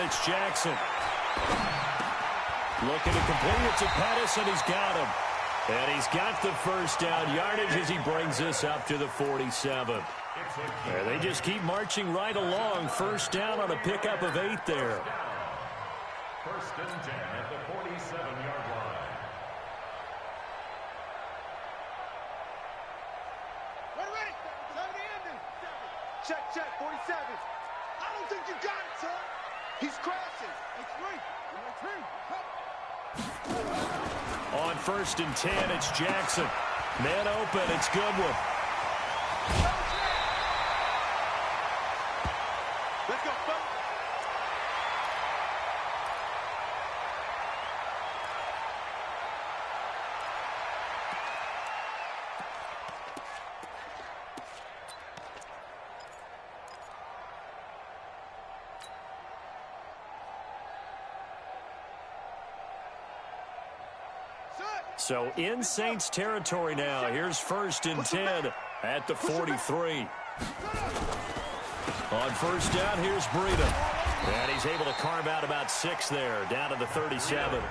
it's Jackson. Looking to complete it to Pettis, and he's got him. And he's got the first down yardage as he brings this up to the 47. And they just keep marching right along. First down on a pickup of 8 there. First and 10 at the 47-yard line. Ready. Check, 47. I don't think you got it, son. He's crossing. It's right. On first and 10, it's Jackson. Man open, it's Goodwin. Let's go, folks. So in Saints territory now. Here's first and 10 at the 43. On first down, here's Breida. And he's able to carve out about 6 there, down to the 37.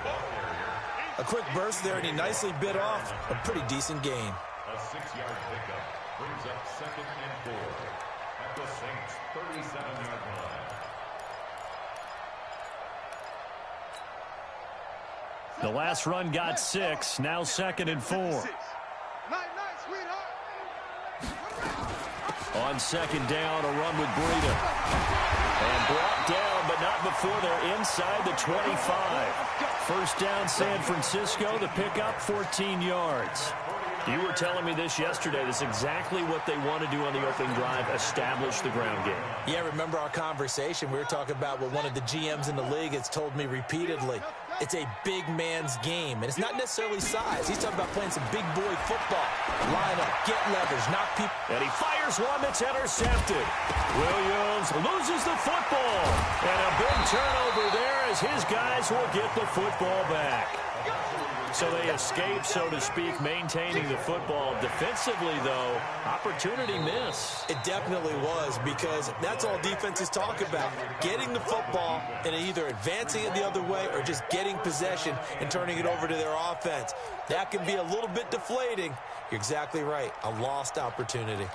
A quick burst there, and he nicely bit off a pretty decent gain. A 6-yard pickup brings up second and 4 at the Saints' 37-yard line. The last run got 6, now second and 4. On second down, a run with Breida. And brought down, but not before they're inside the 25. First down, San Francisco. The pickup, 14 yards. You were telling me this yesterday. This is exactly what they want to do on the opening drive, establish the ground game. Yeah, remember our conversation? We were talking about what one of the GMs in the league has told me repeatedly. It's a big man's game, and it's not necessarily size. He's talking about playing some big boy football. Line up, get leverage, knock people. And he fires one that's intercepted. Williams loses the football. And a big turnover there as his guys will get the football back. So they escape, so to speak, maintaining the football. Defensively, though, opportunity miss. It definitely was, because that's all defenses talk about. Getting the football and either advancing it the other way or just getting possession and turning it over to their offense. That can be a little bit deflating. You're exactly right. A lost opportunity.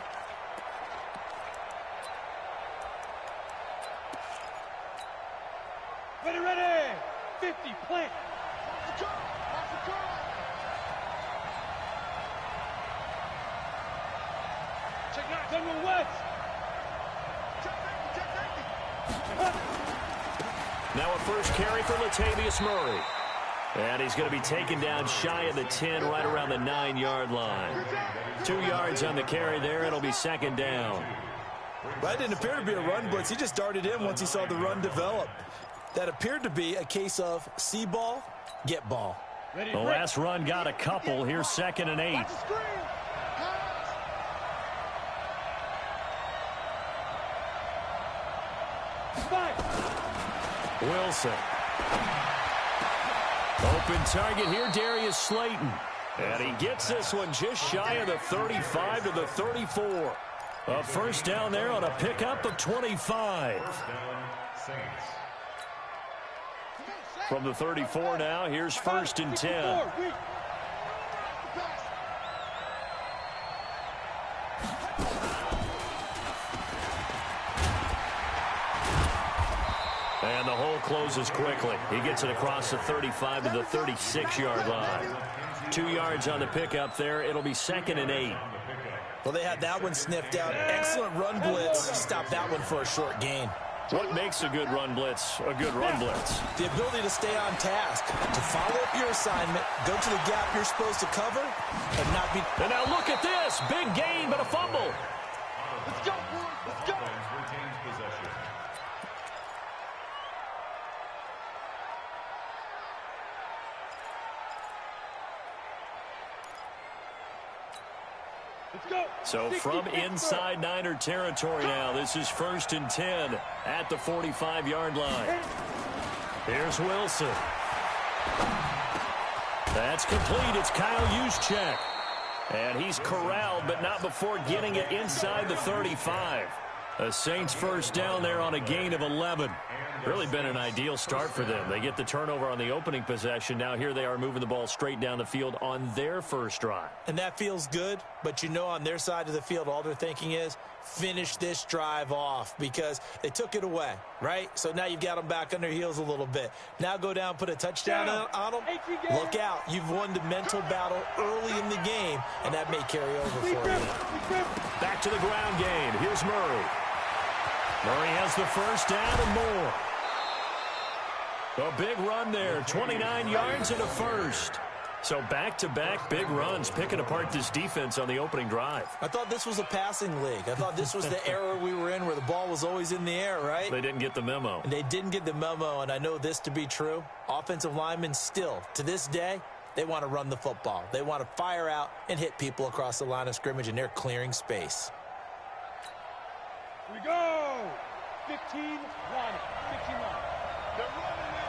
Ready. 50, plant. Now a first carry for Latavius Murray. And he's going to be taken down shy of the 10, right around the 9-yard line. 2 yards on the carry there. It'll be second down. That didn't appear to be a run blitz. He just darted in once he saw the run develop. That appeared to be a case of see ball, get ball. The last run got a couple. Here's second and 8. Wilson. Open target here, Darius Slayton. And he gets this one just shy of the 35 to the 34. A first down there on a pickup of 25. From the 34 now, here's first and 10. And the hole closes quickly. He gets it across the 35 to the 36-yard line. 2 yards on the pickup there. It'll be second and 8. Well, they had that one sniffed out. Excellent run blitz. Stop that one for a short gain. What makes a good run blitz a good run blitz? The ability to stay on task, to follow up your assignment, go to the gap you're supposed to cover, and not be... And now look at this. Big gain, but a fumble. Let's go, boys. Let's go. Retains possession. So from inside Niner territory now, this is first and 10 at the 45-yard line. Here's Wilson. That's complete. It's Kyle Juszczyk. And he's corralled, but not before getting it inside the 35. The Saints first down there on a gain of 11. Really been an ideal start for them. They get the turnover on the opening possession. Now here they are moving the ball straight down the field on their first drive. And that feels good, but you know on their side of the field, all they're thinking is finish this drive off because they took it away, right? So now you've got them back on their heels a little bit. Now go down, put a touchdown on them. Look out. You've won the mental battle early in the game, and that may carry over for you. Back to the ground game. Here's Murray. Murray has the first down and more. A big run there, 29 yards and a first. So back-to-back big runs, picking apart this defense on the opening drive. I thought this was a passing league. I thought this was the era we were in where the ball was always in the air, right? They didn't get the memo. And they didn't get the memo, and I know this to be true. Offensive linemen still, to this day, they want to run the football. They want to fire out and hit people across the line of scrimmage, and they're clearing space. Here we go. 15-1. 15-1. They're running it.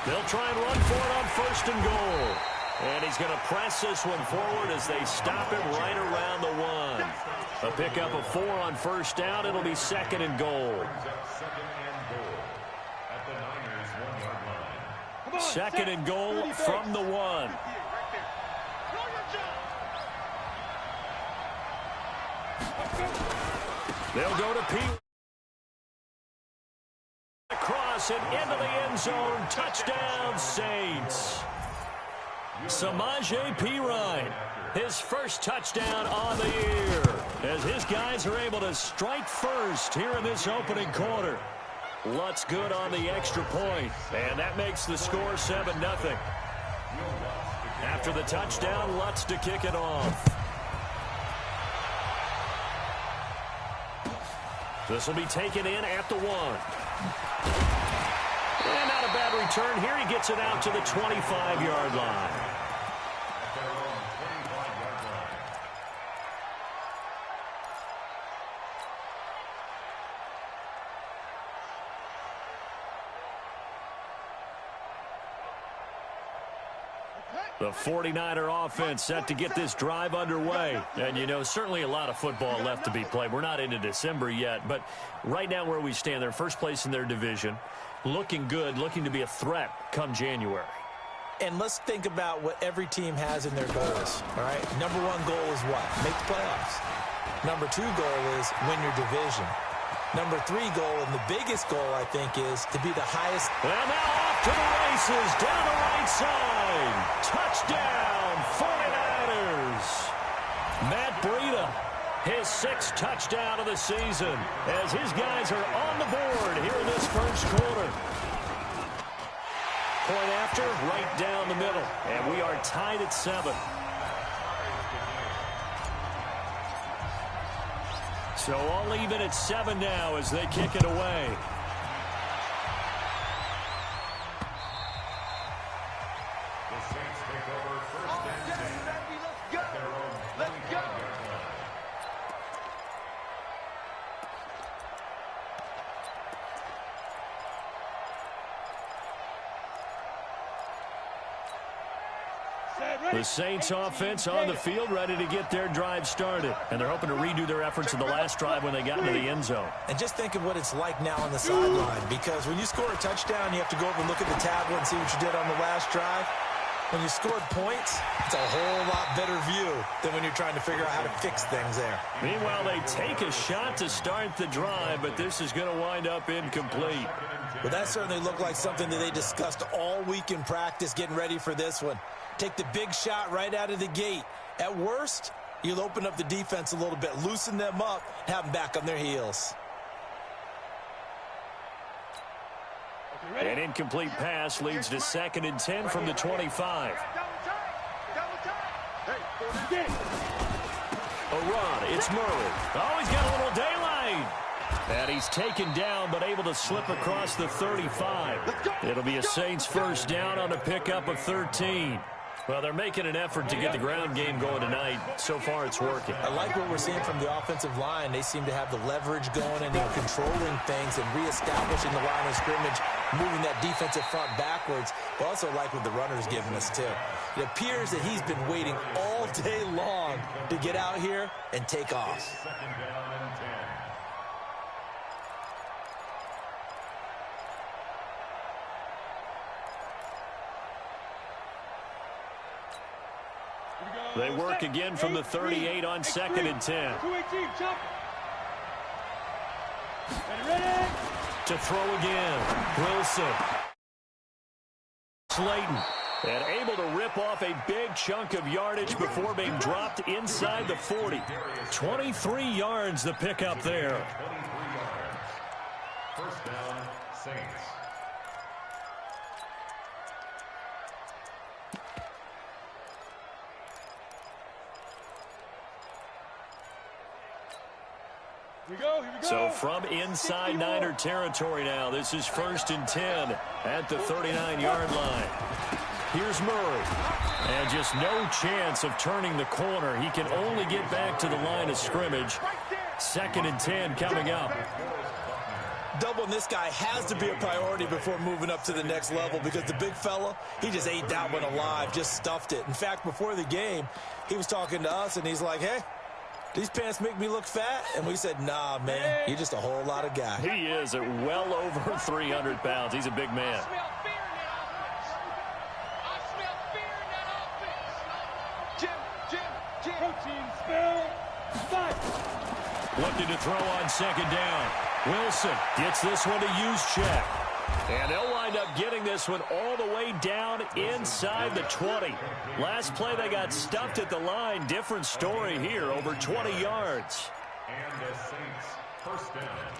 They'll try and run for it on first and goal. And he's going to press this one forward as they stop him right around the 1. A pickup of 4 on first down. It'll be second and goal. Second and goal from the 1. They'll go to Pete. Across and into the end zone. Touchdown, Saints. Samaje Perine, his first touchdown on the year, as his guys are able to strike first here in this opening quarter. Lutz good on the extra point, and that makes the score 7-0. After the touchdown, Lutz to kick it off. This will be taken in at the 1. And not a bad return here. He gets it out to the 25-yard line. The 49er offense set to get this drive underway. And, you know, certainly a lot of football left to be played. We're not into December yet, but right now where we stand, they're first place in their division. Looking good, looking to be a threat come January. And let's think about what every team has in their goals, all right? Number 1 goal is what? Make the playoffs. Number 2 goal is win your division. Number 3 goal, and the biggest goal, I think, is to be the highest. Well, now off to the races, down the right side. Touchdown, 49ers. Matt Breida, his 6th touchdown of the season, as his guys are on the board here in this first quarter. Point after, right down the middle, and we are tied at 7. So all even at 7 now as they kick it away. The Saints take over first and 10. At their own 25-yard line. The Saints offense on the field, ready to get their drive started. And they're hoping to redo their efforts in the last drive when they got into the end zone. And just think of what it's like now on the sideline, because when you score a touchdown, you have to go over and look at the tablet and see what you did on the last drive. When you scored points, it's a whole lot better view than when you're trying to figure out how to fix things there. Meanwhile, they take a shot to start the drive, but this is going to wind up incomplete. Well, that certainly looked like something that they discussed all week in practice getting ready for this one. Take the big shot right out of the gate. At worst, you'll open up the defense a little bit, loosen them up, have them back on their heels. An incomplete pass leads to 2nd and 10 from the 25. A run, it's Murray. Oh, he's got a little daylight. And he's taken down, but able to slip across the 35. It'll be a Saints first down on a pickup of 13. Well, they're making an effort to get the ground game going tonight. So far, it's working. I like what we're seeing from the offensive line. They seem to have the leverage going, and they're controlling things and reestablishing the line of scrimmage, moving that defensive front backwards. But also like what the runner's giving us, too. It appears that he's been waiting all day long to get out here and take off. Second down and 10. They work again from the 38 on 2nd and 10. To throw again, Wilson. Slayton. And able to rip off a big chunk of yardage before being dropped inside the 40. 23 yards the pickup there. 23 yards. First down, Saints. Here we go. So from inside Niner territory now, this is 1st and 10 at the 39-yard line. Here's Murray. And just no chance of turning the corner. He can only get back to the line of scrimmage. 2nd and 10 coming up. Doubling this guy has to be a priority before moving up to the next level because the big fella, he just ate that one alive, just stuffed it. In fact, before the game, he was talking to us, and he's like, hey, these pants make me look fat? And we said, nah, man, you're just a whole lot of guy. He is at well over 300 pounds. He's a big man. Looking to throw on 2nd down. Wilson gets this one to Juszczyk. And they'll wind up getting this one all the way down inside the 20. Last play they got stuffed at the line. Different story here, over 20 yards. And the Saints, first down.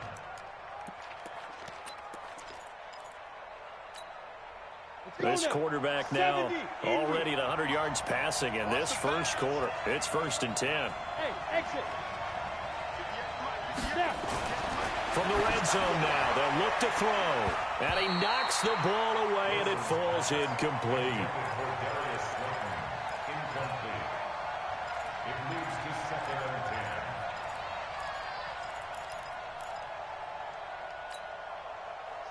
This quarterback now already at 100 yards passing in this first quarter. It's 1st and 10. Hey, exit. From the red zone now, they'll look to throw. And he knocks the ball away, and it falls incomplete. Darius Slayton, incomplete. It moves to 2nd and 10.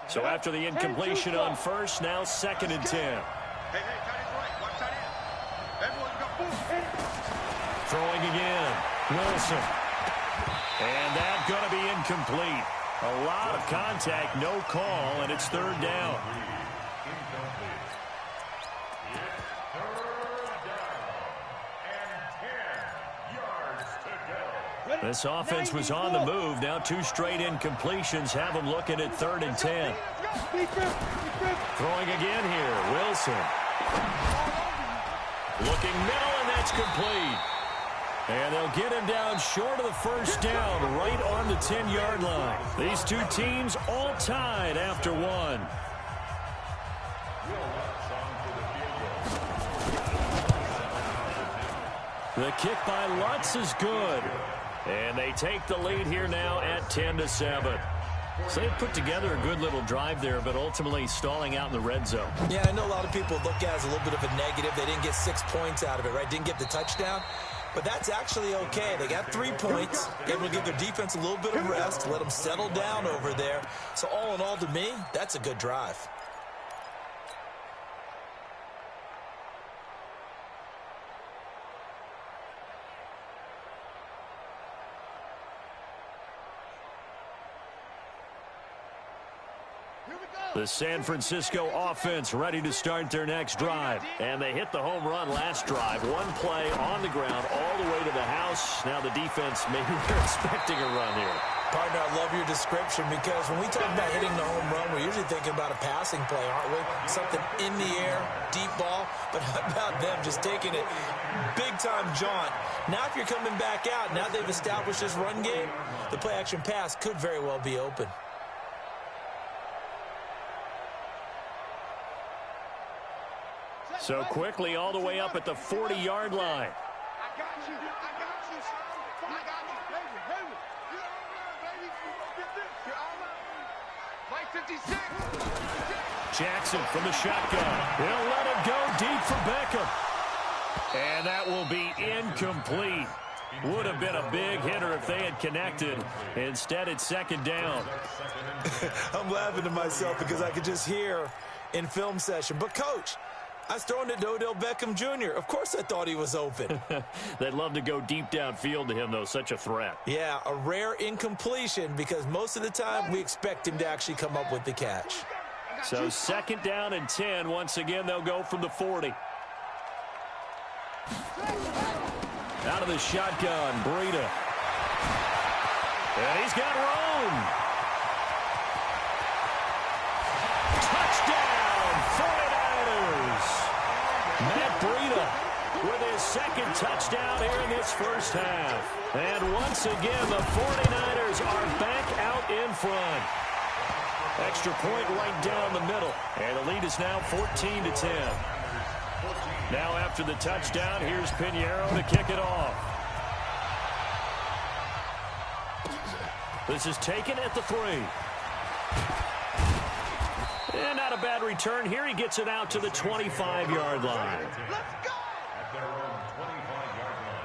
So after the incompletion on first, now 2nd and 10. Hey, tight is right. Watch tight end. Everyone's got food. Throwing again. Wilson. And that's going to be incomplete. A lot of contact, no call, and it's 3rd down. Incomplete. It's 3rd down and 10 yards to go. This offense was on the move. Now 2 straight incompletions have them looking at 3rd and 10. Throwing again here. Wilson. Looking middle, and that's complete. And they'll get him down short of the first down, right on the 10-yard line. These two teams all tied after one. The kick by Lutz is good. And they take the lead here now at 10-7. So they've put together a good little drive there, but ultimately stalling out in the red zone. Yeah, I know a lot of people look at it as a little bit of a negative. They didn't get 6 points out of it, right? Didn't get the touchdown. But that's actually okay. They got 3 points, able to give their defense a little bit of rest, let them settle down over there. So all in all, to me, that's a good drive. The San Francisco offense ready to start their next drive. And they hit the home run last drive. 1 play on the ground all the way to the house. Now the defense, maybe they're expecting a run here. Partner, I love your description because when we talk about hitting the home run, we're usually thinking about a passing play, aren't we? Something in the air, deep ball. But how about them just taking it big-time jaunt? Now if you're coming back out, now they've established this run game, the play-action pass could very well be open. So quickly all the way up at the 40-yard line. I got you. I got you. I got you. Baby, baby. You're all right, baby. Get this. You're all right. Play 56. Jackson from the shotgun. They'll let it go deep for Beckham. And that will be incomplete. Would have been a big hitter if they had connected. Instead, it's 2nd down. I'm laughing to myself because I could just hear in film session. But, Coach, I was throwing it to Odell Beckham Jr. Of course I thought he was open. They'd love to go deep downfield to him, though. Such a threat. Yeah, a rare incompletion because most of the time we expect him to actually come up with the catch. So 2nd down and 10. Once again, they'll go from the 40. Out of the shotgun, Breida. And he's got room. Touchdown, 49ers. Matt Breida with his 2nd touchdown here in this first half. And once again, the 49ers are back out in front. Extra point right down the middle. And the lead is now 14-10. Now after the touchdown, here's Pinheiro to kick it off. This is taken at the 3. And not a bad return here. He gets it out to the 25-yard line. Let's go! At their own 25-yard line.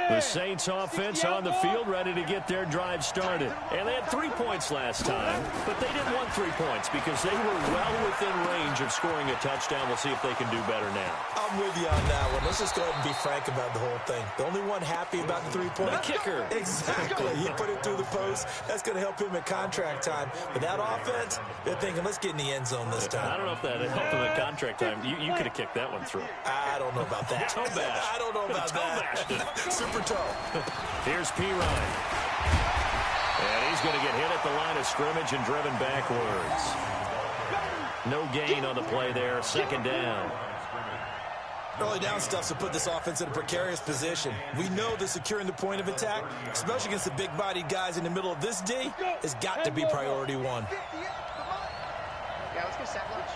The Saints offense on the field, ready to get their drive started. And they had 3 points last time, but they didn't want 3 points because they were well within range of scoring a touchdown. We'll see if they can do better now. I'm with you on that one. Let's just go ahead and be frank about the whole thing. The only one happy about the 3-point. The kicker. Exactly. He put it through the post. That's going to help him at contract time. But that offense, they're thinking, let's get in the end zone this time. I don't know if that helped him at contract time. You could have kicked that one through. I don't know about that. Toe bash. I don't know about that. Super toe. Here's P. Ryan. And he's going to get hit at the line of scrimmage and driven backwards. No gain on the play there. 2nd down. Early down stuff to put this offense in a precarious position. We know that securing the point of attack, especially against the big-bodied guys in the middle of this D, has got to be priority one. Yeah, let's get sack lunch.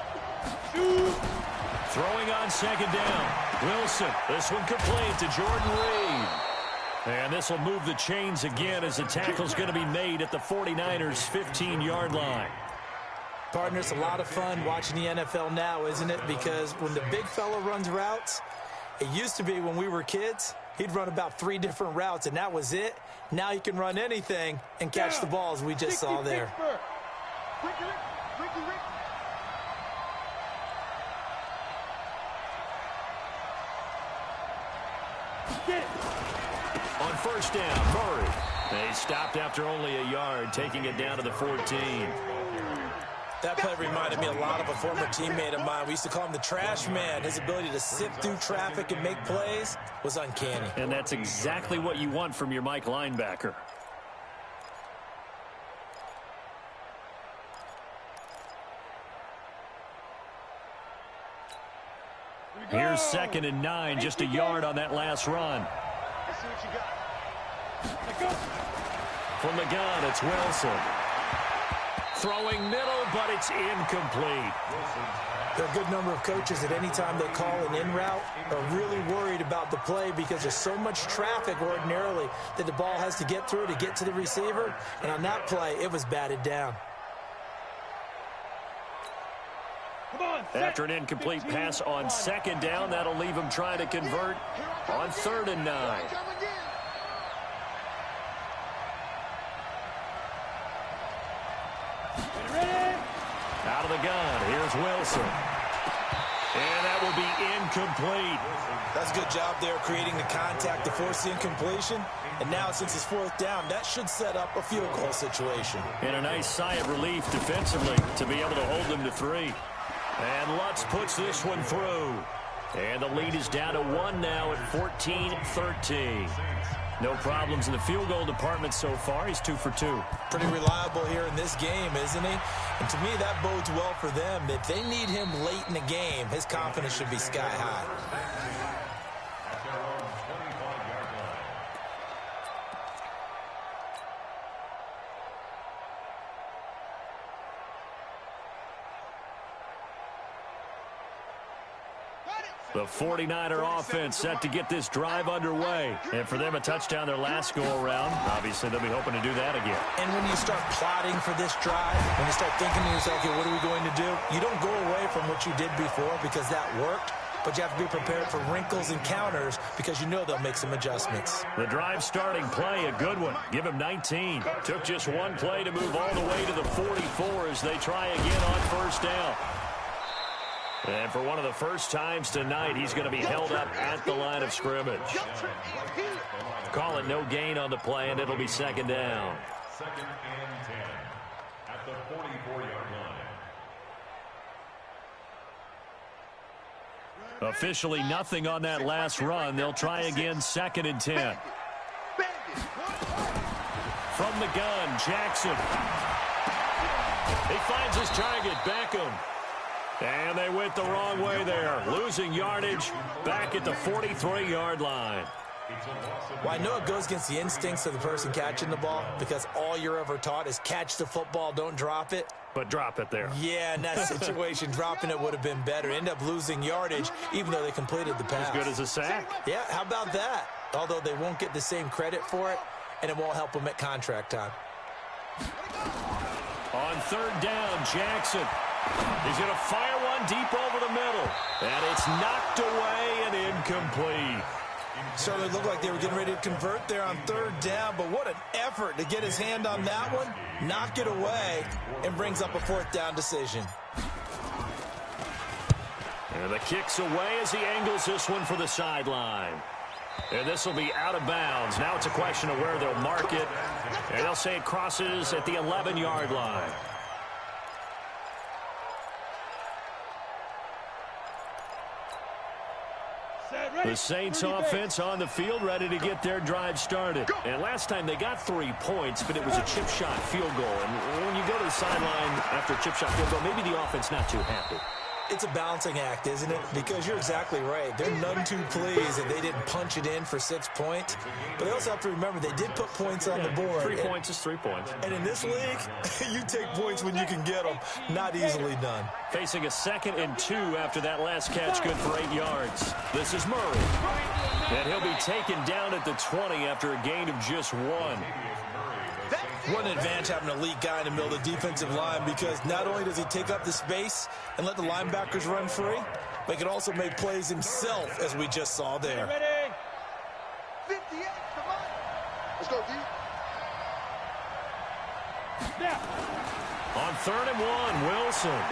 Throwing on 2nd down. Wilson. This one complete to Jordan Reed. And this will move the chains again as the tackle's going to be made at the 49ers' 15-yard line. Partner, it's a lot of fun watching the NFL now, isn't it? Because when the big fella runs routes, it used to be when we were kids, he'd run about 3 different routes, and that was it. Now he can run anything and catch the balls we just saw there. On 1st down, Murray. They stopped after only a yard, taking it down to the 14. That play reminded me a lot of a former teammate of mine. We used to call him the trash man. His ability to sift through traffic and make plays was uncanny. And that's exactly what you want from your Mike linebacker. Here's 2nd and 9, just a yard on that last run. Let's see what you got. From the gun, it's Wilson. Throwing middle, but it's incomplete. There are a good number of coaches at any time they call an in route are really worried about the play because there's so much traffic ordinarily that the ball has to get through to get to the receiver. And on that play, it was batted down. After an incomplete pass on 2nd down, that'll leave him trying to convert on 3rd and 9. Out of the gun, here's Wilson. And that will be incomplete. That's a good job there creating the contact to force the incompletion. And now since it's 4th down, that should set up a field goal situation. And a nice sigh of relief defensively to be able to hold them to 3. And Lutz puts this one through. And the lead is down to 1 now at 14-13. No problems in the field goal department so far. He's 2 for 2. Pretty reliable here in this game, isn't he? And to me, that bodes well for them. If they need him late in the game, his confidence should be sky high. At their own 25-yard line. The 49er offense set to get this drive underway. And for them, a touchdown their last go-around. Obviously, they'll be hoping to do that again. And when you start plotting for this drive, when you start thinking to yourself, okay, what are we going to do? You don't go away from what you did before because that worked, but you have to be prepared for wrinkles and counters because you know they'll make some adjustments. The drive starting play, a good one. Give him 19. Took just one play to move all the way to the 44 as they try again on first down. And for one of the first times tonight, he's going to be held up at the line of scrimmage. Call it no gain on the play, and it'll be second down. Second and 10 at the 44-yard line. Officially nothing on that last run. They'll try again, second and 10. From the gun, Jackson. He finds his target, Beckham. And they went the wrong way there. Losing yardage back at the 43-yard line. Well, I know it goes against the instincts of the person catching the ball because all you're ever taught is catch the football, don't drop it. But drop it there. Yeah, in that situation, dropping it would have been better. End up losing yardage even though they completed the pass. As good as a sack. Yeah, how about that? Although they won't get the same credit for it, and it won't help them at contract time. On third down, Jackson. He's going to fire one deep over the middle. And it's knocked away and incomplete. Certainly looked like they were getting ready to convert there on third down, but what an effort to get his hand on that one, knock it away, and brings up a fourth down decision. And the kick's away as he angles this one for the sideline. And this will be out of bounds. Now it's a question of where they'll mark it. And they'll say it crosses at the 11-yard line. The Saints offense on the field ready to get their drive started. And last time they got 3 points, but it was a chip shot field goal. And when you go to the sideline after a chip shot field goal, maybe the offense not too happy. It's a balancing act, isn't it? Because you're exactly right. They're none too pleased that they didn't punch it in for 6 points. But they also have to remember they did put points on the board. 3 points is 3 points. And in this league, you take points when you can get them. Not easily done. Facing a 2nd and 2 after that last catch, good for 8 yards. This is Murray. And he'll be taken down at the 20 after a gain of just 1. What an advantage having an elite guy in the middle of the defensive line because not only does he take up the space and let the linebackers run free, but he can also make plays himself, as we just saw there. Ready? 58, come on. Let's go, D. On 3rd and 1, Wilson.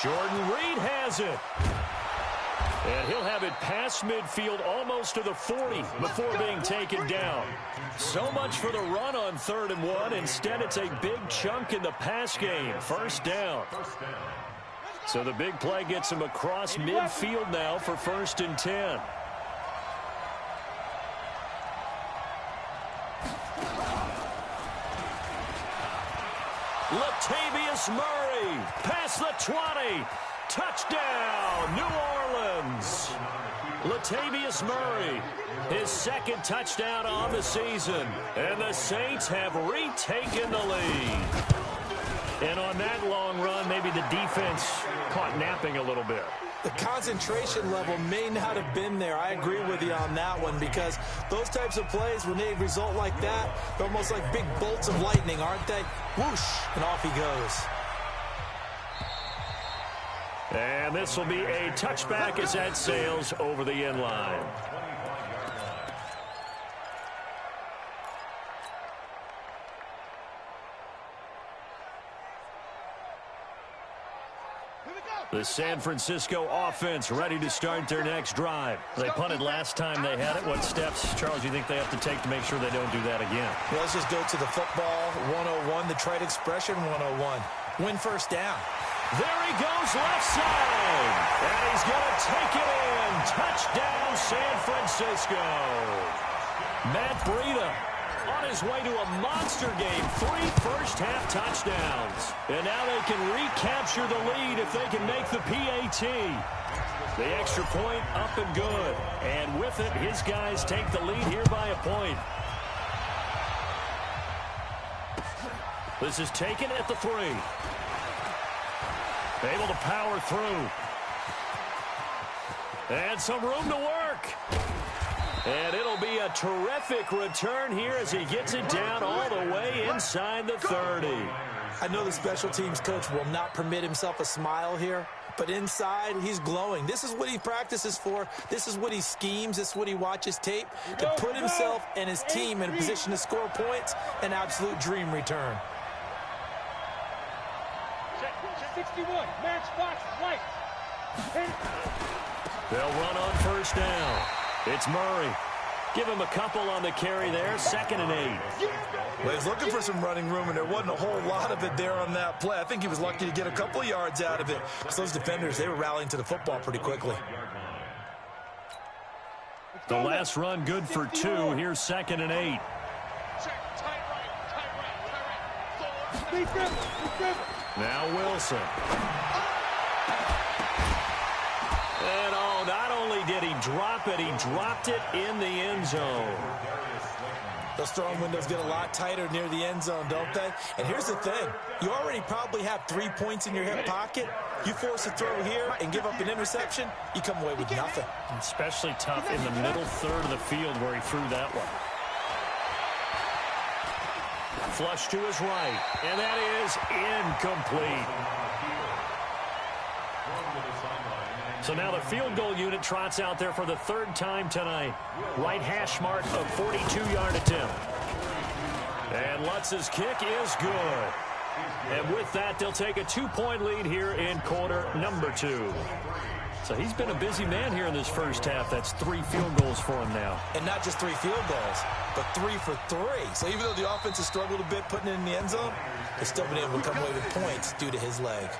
Jordan Reed has it. And he'll have it past midfield almost to the 40 before being taken down. So much for the run on 3rd and 1. Instead, it's a big chunk in the pass game. First down. So the big play gets him across midfield now for 1st and 10. Latavius Murray past the 20. Touchdown, New Orleans. Latavius Murray, his 2nd touchdown on the season. And the Saints have retaken the lead. And on that long run, maybe the defense caught napping a little bit. The concentration level may not have been there. I agree with you on that one because those types of plays, when they result like that, they're almost like big bolts of lightning, aren't they? Whoosh, and off he goes. And this will be a touchback as that sails over the end line. The San Francisco offense ready to start their next drive. They punted last time they had it. What steps, Charles, do you think they have to take to make sure they don't do that again? Well, let's just go to the football 101, the trite expression 101. Win first down. There he goes left side. And he's going to take it in. Touchdown, San Francisco. Matt Breida on his way to a monster game. 3 first-half touchdowns. And now they can recapture the lead if they can make the PAT. The extra point up and good. And with it, his guys take the lead here by a point. This is taken at the 3. Able to power through. And some room to work. And it'll be a terrific return here as he gets it down all the way inside the 30. I know the special teams coach will not permit himself a smile here, but inside, he's glowing. This is what he practices for. This is what he schemes. This is what he watches tape to put himself and his team in a position to score points. An absolute dream return. 61, match box, right. They'll run on first down. It's Murray. Give him a couple on the carry there. 2nd and 8. Well, he's looking for some running room, and there wasn't a whole lot of it there on that play. I think he was lucky to get a couple of yards out of it because those defenders, they were rallying to the football pretty quickly. The last run good for 2. Here's 2nd and 8. Now Wilson. And not only did he drop it, he dropped it in the end zone. Those throwing windows get a lot tighter near the end zone, don't they? And here's the thing. You already probably have 3 points in your hip pocket. You force a throw here and give up an interception, you come away with nothing. Especially tough in the middle third of the field where he threw that one. Flush to his right, and that is incomplete. So now the field goal unit trots out there for the 3rd time tonight. Right hash mark of 42-yard attempt. And Lutz's kick is good. And with that, they'll take a 2-point lead here in quarter number 2. So he's been a busy man here in this first half. That's 3 field goals for him now. And not just 3 field goals, but 3 for 3. So even though the offense has struggled a bit putting it in the end zone, they've still been able to come away with points due to his leg.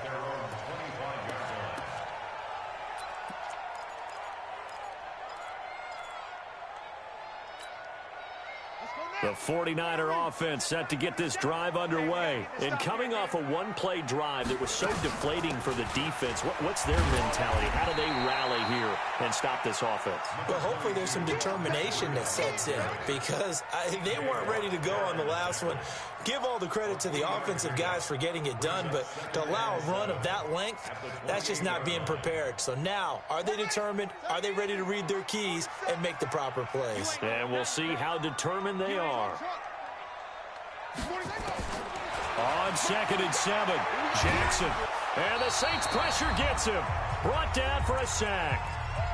The 49er offense set to get this drive underway. And coming off a one-play drive that was so deflating for the defense, what's their mentality? How do they rally here and stop this offense? Well, hopefully there's some determination that sets in because they weren't ready to go on the last one. Give all the credit to the offensive guys for getting it done, but to allow a run of that length, that's just not being prepared. So now, are they determined? Are they ready to read their keys and make the proper plays? And we'll see how determined they are. On 2nd and 7, Jackson. And the Saints pressure gets him. Brought down for a sack.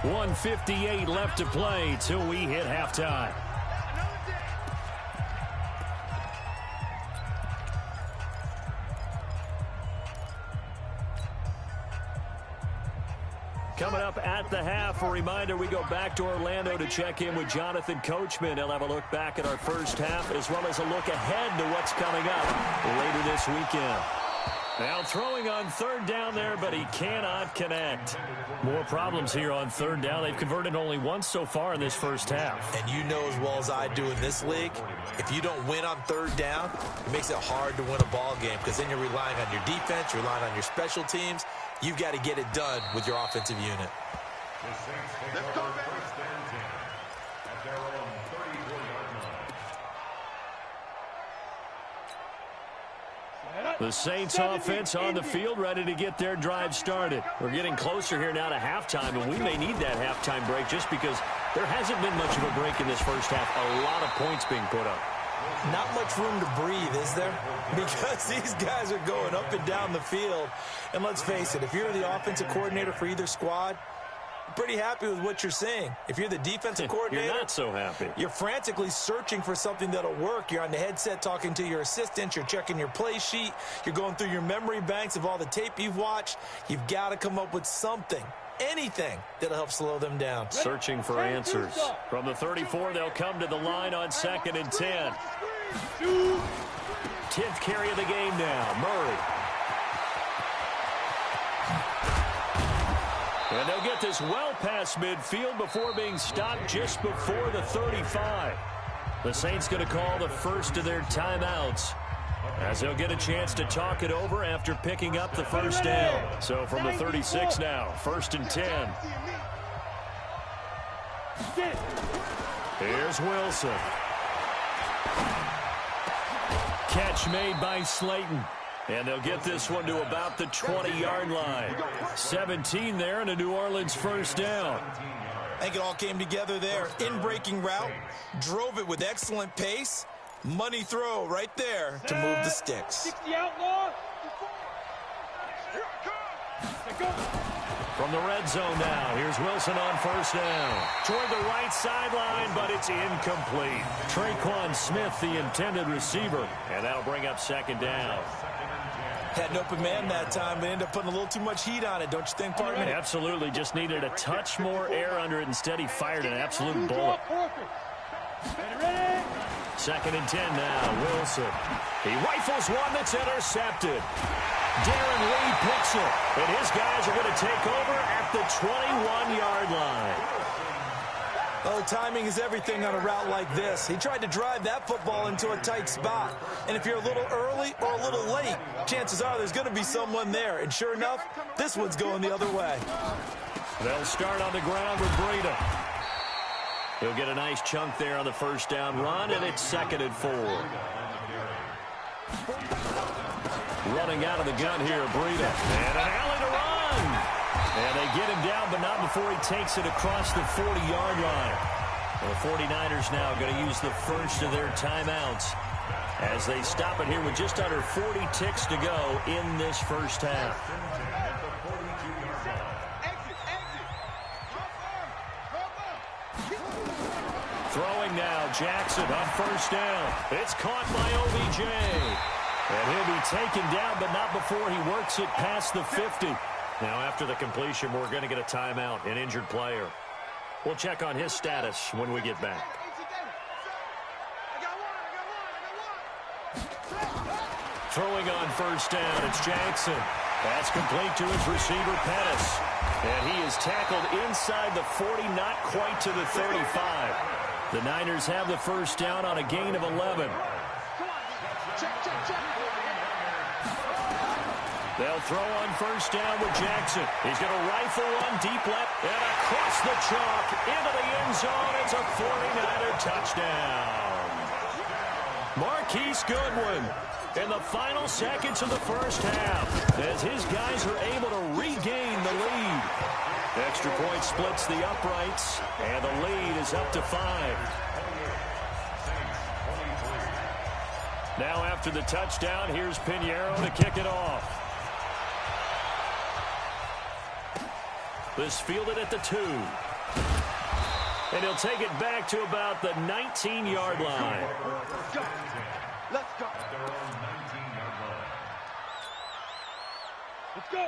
1:58 left to play till we hit halftime. Coming up at the half, a reminder, we go back to Orlando to check in with Jonathan Coachman. He'll have a look back at our first half as well as a look ahead to what's coming up later this weekend. Now throwing on 3rd down there, but he cannot connect. More problems here on 3rd down. They've converted only once so far in this first half. And you know as well as I do in this league, if you don't win on 3rd down, it makes it hard to win a ball game because then you're relying on your defense, you're relying on your special teams. You've got to get it done with your offensive unit. Let's go, baby. First and 10 at their own 34-yard line. The Saints offense on the field, ready to get their drive started. We're getting closer here now to halftime, and we may need that halftime break just because there hasn't been much of a break in this first half. A lot of points being put up. Not much room to breathe, is there? Because these guys are going up and down the field. And let's face it, if you're the offensive coordinator for either squad, you're pretty happy with what you're seeing. If you're the defensive coordinator, you're not so happy. You're frantically searching for something that'll work. You're on the headset talking to your assistant. You're checking your play sheet. You're going through your memory banks of all the tape you've watched. You've got to come up with something. Anything that'll help slow them down. Searching for answers. From the 34, they'll come to the line on 2nd and 10. 10th carry of the game now. Murray. And they'll get this well past midfield before being stopped just before the 35. The Saints going to call the first of their timeouts, as they'll get a chance to talk it over after picking up the first down. So from the 36 now, 1st and 10. Here's Wilson. Catch made by Slayton. And they'll get this one to about the 20-yard line. 17 there and a New Orleans first down. I think it all came together there. In-breaking route, drove it with excellent pace. Money throw right there to move the sticks. 60 outlaw. From the red zone now, here's Wilson on first down. Toward the right sideline, but it's incomplete. Traquan Smith, the intended receiver, and that'll bring up second down. Had an open man that time, but ended up putting a little too much heat on it, don't you think, partner? Absolutely, just needed a touch more air under it. Instead, he fired an absolute bullet. Second and 10 now, Wilson. He rifles one that's intercepted. Darren Lee picks it, and his guys are going to take over at the 21-yard line. Oh, timing is everything on a route like this. He tried to drive that football into a tight spot. And if you're a little early or a little late, chances are there's going to be someone there. And sure enough, this one's going the other way. They'll start on the ground with Breida. He'll get a nice chunk there on the first down run, and it's second and 4. Running out of the gun here, Breida. And an alley to run. And they get him down, but not before he takes it across the 40-yard line. The 49ers now going to use the first of their timeouts as they stop it here with just under 40 ticks to go in this first half. Throwing now, Jackson on first down. It's caught by OBJ. And he'll be taken down, but not before he works it past the 50. Now, after the completion, we're going to get a timeout, an injured player. We'll check on his status when we get back. Throwing on first down, it's Jackson. That's complete to his receiver, Pettis. And he is tackled inside the 40, not quite to the 35. The Niners have the first down on a gain of 11. They'll throw on first down with Jackson. He's going to rifle one deep left and across the chalk into the end zone. It's a 49er touchdown. Marquise Goodwin in the final seconds of the first half as his guys are able to regain the lead. Extra point splits the uprights, and the lead is up to 5. Now after the touchdown, here's Pinheiro to kick it off. This fielded at the 2. And he'll take it back to about the 19-yard line. Let's go.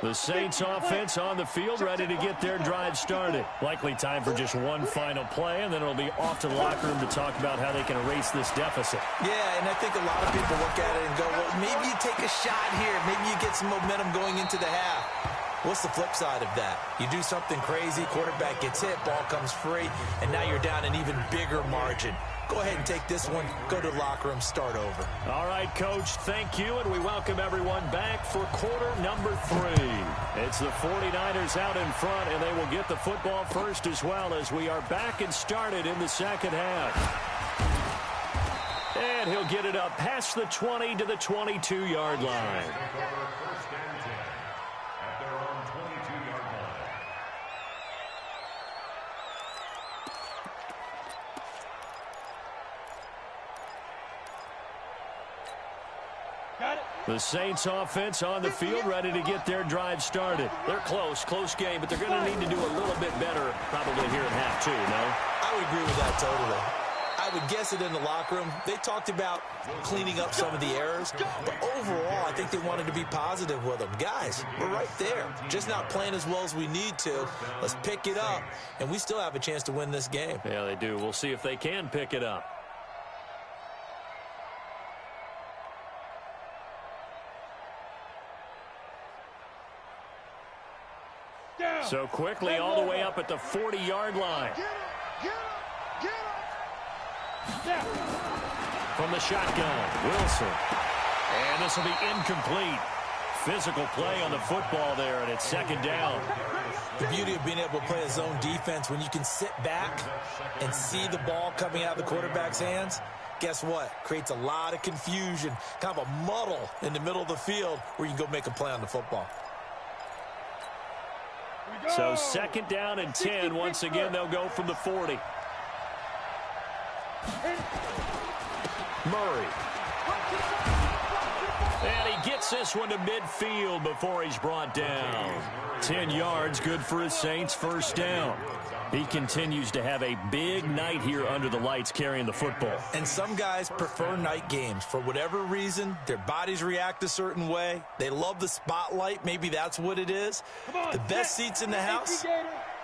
The Saints offense on the field, ready to get their drive started. Likely time for just one final play, and then it'll be off to the locker room to talk about how they can erase this deficit. Yeah, and I think a lot of people look at it and go, well, maybe you take a shot here. Maybe you get some momentum going into the half. What's the flip side of that? You do something crazy, quarterback gets hit, ball comes free, and now you're down an even bigger margin. Go ahead and take this one, go to the locker room, start over. All right, Coach, thank you, and we welcome everyone back for quarter number 3. It's the 49ers out in front, and they will get the football first as well as we are back and started in the second half. And he'll get it up past the 20 to the 22-yard line. The Saints offense on the field, ready to get their drive started. They're close game, but they're going to need to do a little bit better probably here in half 2, no? I would agree with that totally. I would guess it in the locker room. They talked about cleaning up some of the errors, but overall, I think they wanted to be positive with them. Guys, we're right there. Just not playing as well as we need to. Let's pick it up, and we still have a chance to win this game. Yeah, they do. We'll see if they can pick it up. So quickly all the way up at the 40-yard line. From the shotgun, Wilson. And this will be incomplete. Physical play on the football there, and it's second down. The beauty of being able to play a zone defense when you can sit back and see the ball coming out of the quarterback's hands. guess what? Creates a lot of confusion, kind of a muddle in the middle of the field where you can go make a play on the football. So 2nd down and 10. Once again, they'll go from the 40. Murray. And he gets this one to midfield before he's brought down. 10 yards, good for his Saints, 1st down. He continues to have a big night here under the lights carrying the football. And some guys prefer night games. For whatever reason, their bodies react a certain way. They love the spotlight. Maybe that's what it is. The best seats in the house,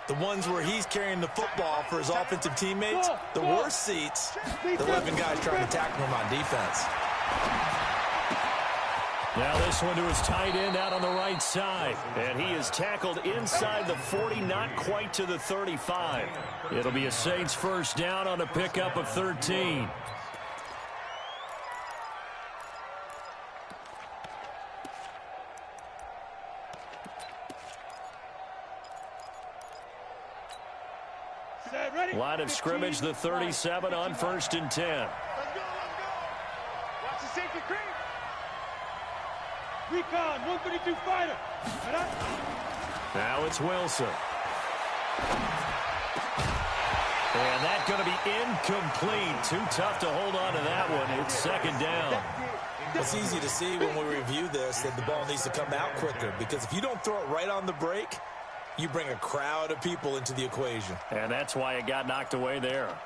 the ones where he's carrying the football for his offensive teammates. The worst seats, the 11 guys trying to tackle him on defense. Now this one to his tight end out on the right side. And he is tackled inside the 40, not quite to the 35. It'll be a Saints 1st down on a pickup of 13. Line of scrimmage, the 37 on 1st and 10. Let's go. Watch the safety creep. Recon, 132 fighter. Now it's Wilson. And that's going to be incomplete. Too tough to hold on to that one. It's 2nd down. It's easy to see when we review this that the ball needs to come out quicker, because if you don't throw it right on the break, you bring a crowd of people into the equation. And that's why it got knocked away there.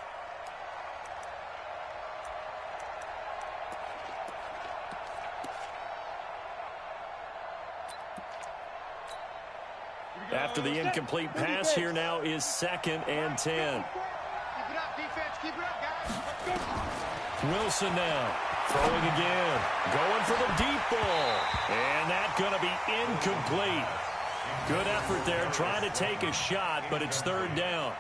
After the incomplete pass, here now is 2nd and 10. Keep it up, defense. Keep it up, guys. Wilson now throwing again. Going for the deep ball. And that's going to be incomplete. Good effort there, trying to take a shot, but it's 3rd down.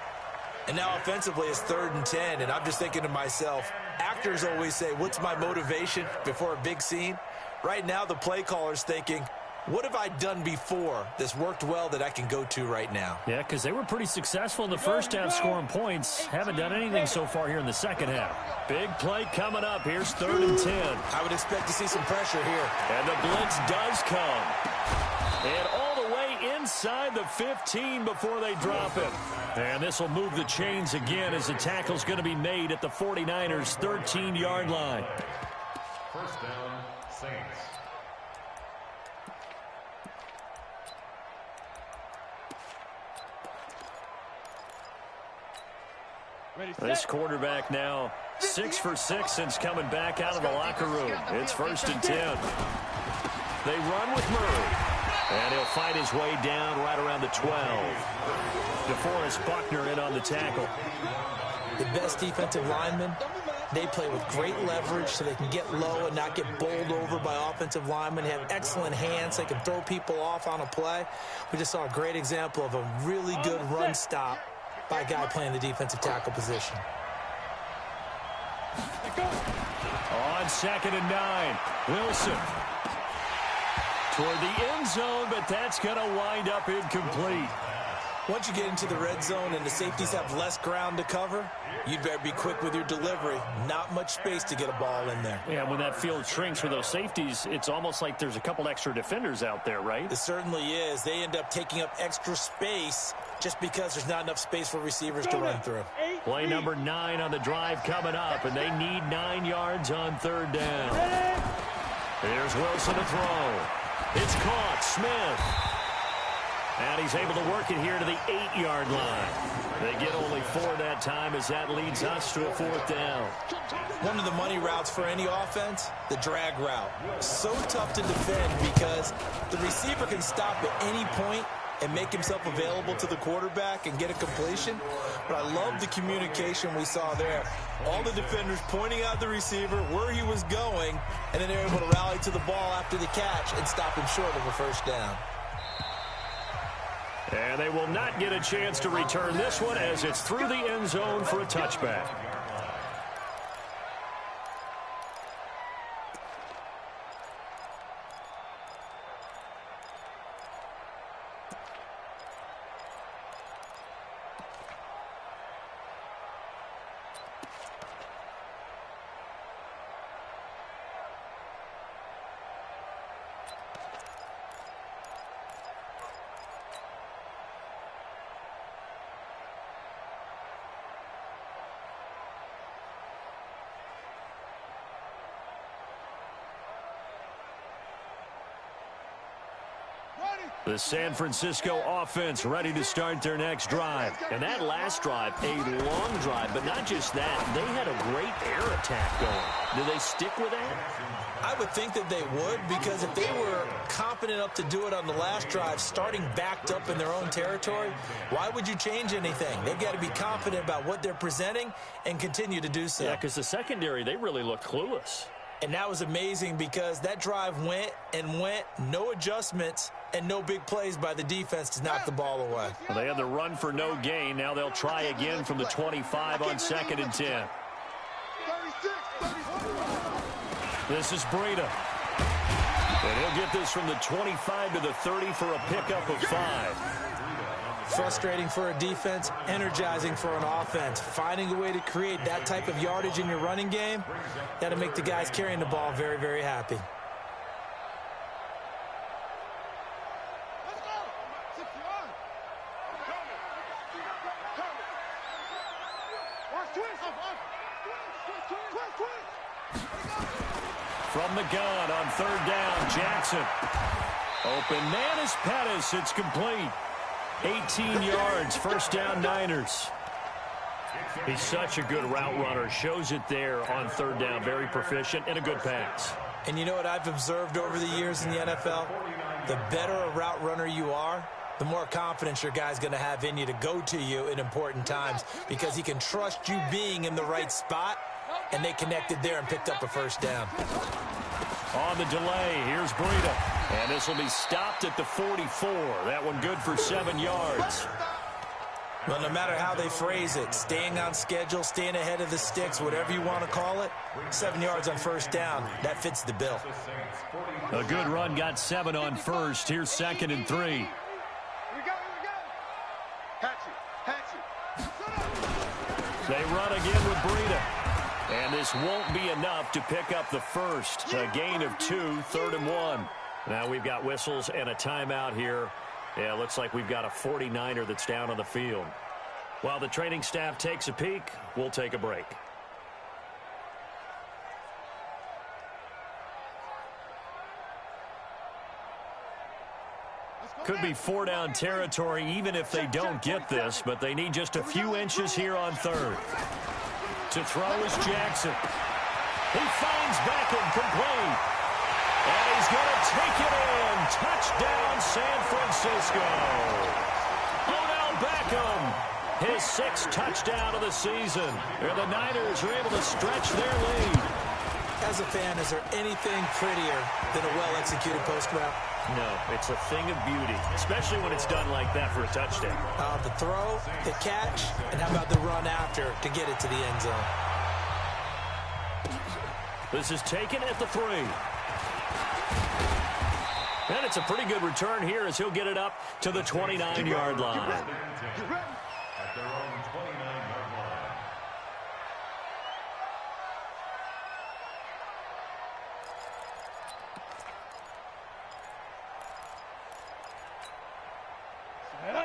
And now offensively it's 3rd and 10, and I'm just thinking to myself, actors always say, what's my motivation before a big scene? Right now the play caller's thinking, what have I done before that's worked well that I can go to right now? Yeah, because they were pretty successful in the first half scoring points. Haven't done anything so far here in the second half. Big play coming up. Here's 3rd and 10. I would expect to see some pressure here. And the blitz does come. And all the way inside the 15 before they drop it. And this will move the chains again as the tackle's going to be made at the 49ers' 13-yard line. 1st down, Saints. This quarterback now 6 for 6 since coming back out of the locker room. It's 1st and 10. They run with Murray. And he'll fight his way down right around the 12. DeForest Buckner in on the tackle. The best defensive linemen, they play with great leverage so they can get low and not get bowled over by offensive linemen. They have excellent hands. They can throw people off on a play. We just saw a great example of a really good run stop by a guy playing the defensive tackle position. On 2nd and 9, Wilson toward the end zone, but that's going to wind up incomplete. Once you get into the red zone and the safeties have less ground to cover, you'd better be quick with your delivery. Not much space to get a ball in there. Yeah, when that field shrinks for those safeties, it's almost like there's a couple extra defenders out there, right? It certainly is. They end up taking up extra space just because there's not enough space for receivers to run through. Play number 9 on the drive coming up, and they need 9 yards on 3rd down. Here's Wilson to throw. It's caught. Smith. And he's able to work it here to the 8-yard line. They get only 4 that time as that leads us to a 4th down. One of the money routes for any offense, the drag route. So tough to defend because the receiver can stop at any point and make himself available to the quarterback and get a completion. But I love the communication we saw there. All the defenders pointing out the receiver, where he was going, and then they're able to rally to the ball after the catch and stop him short of a 1st down. And they will not get a chance to return this one as it's through the end zone for a touchback. The San Francisco offense ready to start their next drive. And that last drive, a long drive, but not just that. They had a great air attack going. Do they stick with that? I would think that they would, because if they were confident enough to do it on the last drive, starting backed up in their own territory, why would you change anything? They've got to be confident about what they're presenting and continue to do so. Yeah, because the secondary, they really looked clueless. And that was amazing because that drive went and went, no adjustments, and no big plays by the defense to knock the ball away. Well, they had the run for no gain. Now they'll try again from the 25 on 2nd and 10. 36, 34. This is Breida. And he'll get this from the 25 to the 30 for a pickup of 5. Frustrating for a defense, energizing for an offense. Finding a way to create that type of yardage in your running game, that'll make the guys carrying the ball very, very happy. Let's go. 61. Watch twist. From the gun on 3rd down, Jackson. Open man is Pettis. It's complete. 18 yards, 1st down Niners. He's such a good route runner. Shows it there on 3rd down. Very proficient and a good pass. And you know what I've observed over the years in the NFL? The better a route runner you are, the more confidence your guy's going to have in you to go to you in important times, because he can trust you being in the right spot, and they connected there and picked up a 1st down. On the delay, here's Breida. And this will be stopped at the 44. That one good for 7 yards. Well, no matter how they phrase it, staying on schedule, staying ahead of the sticks, whatever you want to call it, 7 yards on 1st down, that fits the bill. A good run got 7 on 1st. Here's 2nd and 3. Here we go. Hatchet. They run again with Breida. And this won't be enough to pick up the 1st. A gain of 2, 3rd and 1. Now we've got whistles and a timeout here. Yeah, it looks like we've got a 49er that's down on the field. While the training staff takes a peek, we'll take a break. Could be 4-down territory even if they don't get this, but they need just a few inches here on 3rd. To throw is Jackson. He finds Beckham complete. And he's going to take it in. Touchdown, San Francisco. Odell Beckham, his 6th touchdown of the season. And the Niners are able to stretch their lead. As a fan, is there anything prettier than a well-executed post route? No, it's a thing of beauty, especially when it's done like that for a touchdown. The throw, the catch, and how about the run after to get it to the end zone? This is taken at the 3. And it's a pretty good return here as he'll get it up to the 29-yard line. At their own 29-yard line.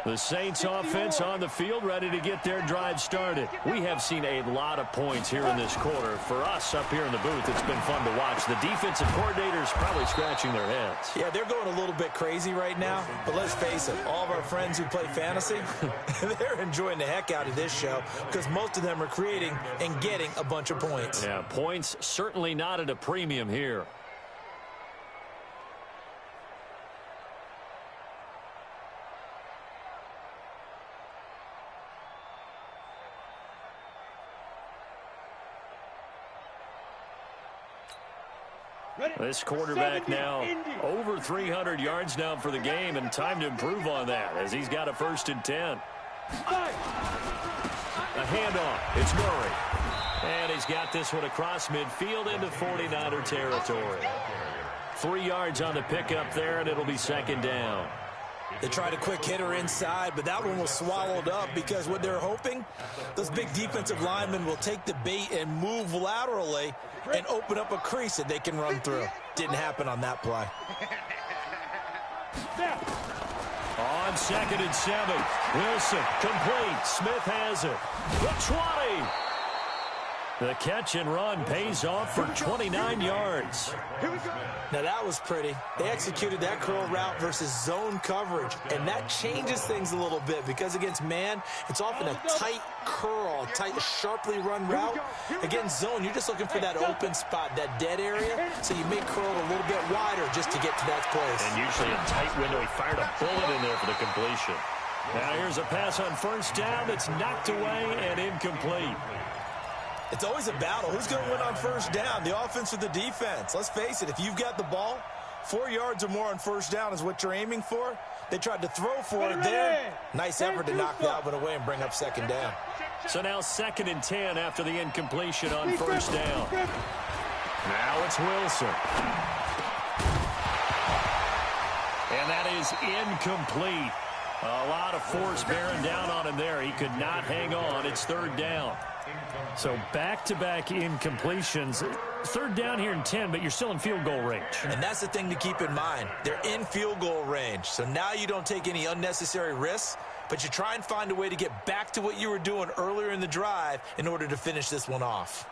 The Saints offense on the field, ready to get their drive started. We have seen a lot of points here in this quarter. For us up here in the booth, it's been fun to watch. The defensive coordinators probably scratching their heads. Yeah, they're going a little bit crazy right now, but let's face it, all of our friends who play fantasy, they're enjoying the heck out of this show because most of them are creating and getting a bunch of points. Yeah, points certainly not at a premium here. This quarterback now over 300 yards now for the game, and time to improve on that as he's got a 1st and 10. A handoff. It's Murray. And he's got this one across midfield into 49er territory. 3 yards on the pickup there, and it'll be 2nd down. They tried a quick hitter inside, but that one was swallowed up because what they're hoping, those big defensive linemen will take the bait and move laterally and open up a crease that they can run through. Didn't happen on that play. On 2nd and 7, Wilson complete. Smith has it. The 20. The catch and run pays off for 29 yards. Now that was pretty. They executed that curl route versus zone coverage, and that changes things a little bit because against man, it's often a tight curl, tight, sharply run route. Against zone, you're just looking for that open spot, that dead area, so you make curl a little bit wider just to get to that place. And usually a tight window. He fired a bullet in there for the completion. Now here's a pass on first down that's knocked away and incomplete. It's always a battle. Who's going to win on first down, the offense or the defense? Let's face it, if you've got the ball, 4 yards or more on first down is what you're aiming for. They tried to throw for it there. Nice effort to knock that one away and bring up second down. So now 2nd and 10 after the incompletion on first down. Now it's Wilson. And that is incomplete. A lot of force bearing down on him there. He could not hang on. It's 3rd down. So back-to-back incompletions. 3rd down here and 10, but you're still in field goal range. And that's the thing to keep in mind. They're in field goal range. So now you don't take any unnecessary risks, but you try and find a way to get back to what you were doing earlier in the drive in order to finish this one off.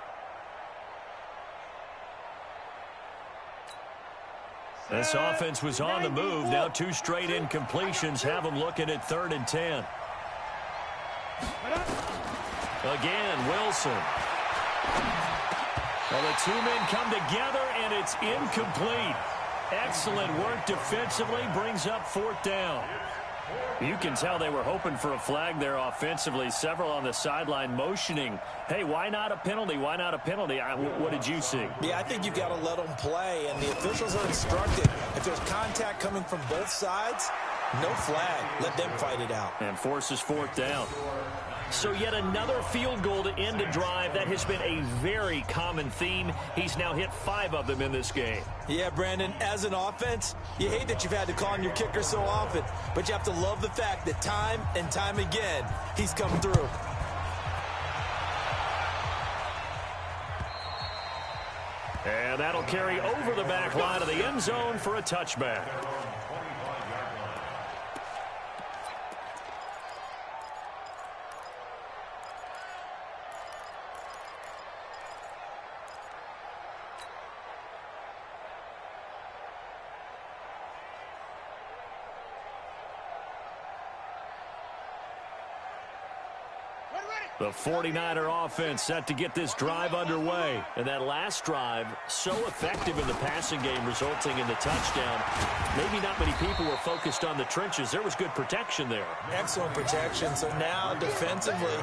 This offense was on the move. Now 2 straight incompletions have them looking at 3rd and 10. Again, Wilson. Well, the 2 men come together, and it's incomplete. Excellent work defensively, brings up 4th down. You can tell they were hoping for a flag there offensively. Several on the sideline motioning, hey, why not a penalty? Why not a penalty? What did you see? Yeah, I think you've got to let them play, and the officials are instructed. If there's contact coming from both sides, no flag. Let them fight it out. And forces 4th down. So yet another field goal to end a drive. That has been a very common theme. He's now hit 5 of them in this game. Yeah, Brandon, as an offense, you hate that you've had to call on your kicker so often, but you have to love the fact that time and time again, he's come through. And that'll carry over the back line of the end zone for a touchback. The 49er offense set to get this drive underway. And that last drive, so effective in the passing game, resulting in the touchdown. Maybe not many people were focused on the trenches. There was good protection there. Excellent protection. So now defensively,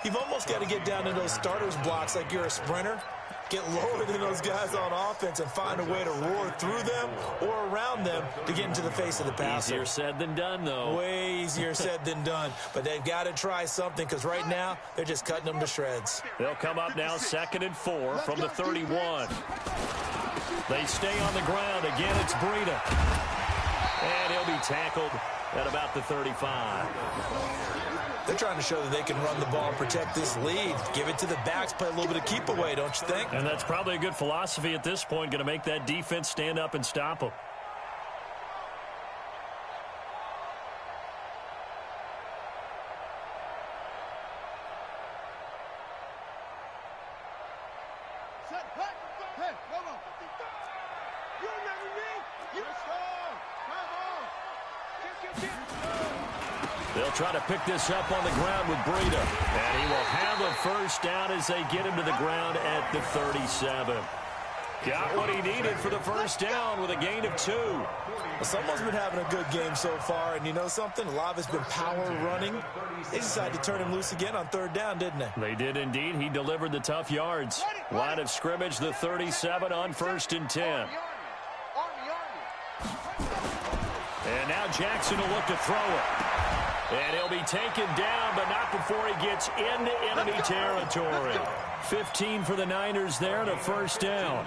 you've almost got to get down to those starters blocks like you're a sprinter. Get lower than those guys on offense and find a way to roar through them or around them to get into the face of the passer. Easier said than done, though. Way easier said than done. But they've got to try something because right now they're just cutting them to shreds. They'll come up now 2nd and 4 from the 31. They stay on the ground. Again, it's Breida. And he'll be tackled at about the 35. They're trying to show that they can run the ball and protect this lead. Give it to the backs, play a little bit of keep away, don't you think? And that's probably a good philosophy at this point, going to make that defense stand up and stop them. They'll try to pick this up on the ground with Breida. And he will have a first down as they get him to the ground at the 37. Got what he needed for the first down with a gain of 2. Well, someone's been having a good game so far, and you know something? A lot of it's been power running. They decided to turn him loose again on 3rd down, didn't they? They did indeed. He delivered the tough yards. Line of scrimmage, the 37 on 1st and 10. And now Jackson will look to throw it. And he'll be taken down, but not before he gets into enemy territory. 15 for the Niners there to first down.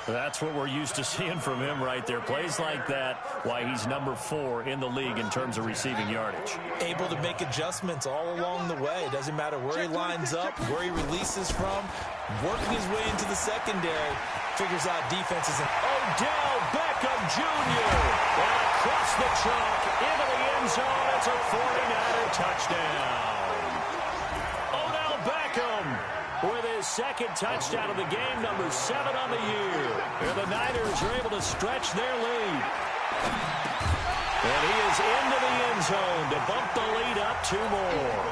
That's what we're used to seeing from him right there. Plays like that, why he's number 4 in the league in terms of receiving yardage. Able to make adjustments all along the way. Doesn't matter where he lines up, where he releases from. Working his way into the secondary. Figures out defenses. Odell Beckham Jr. And across the chalk into the end zone. It's a 49er touchdown. Odell Beckham with his his second touchdown of the game, number 7 on the year. And the Niners are able to stretch their lead. And he is into the end zone to bump the lead up 2 more.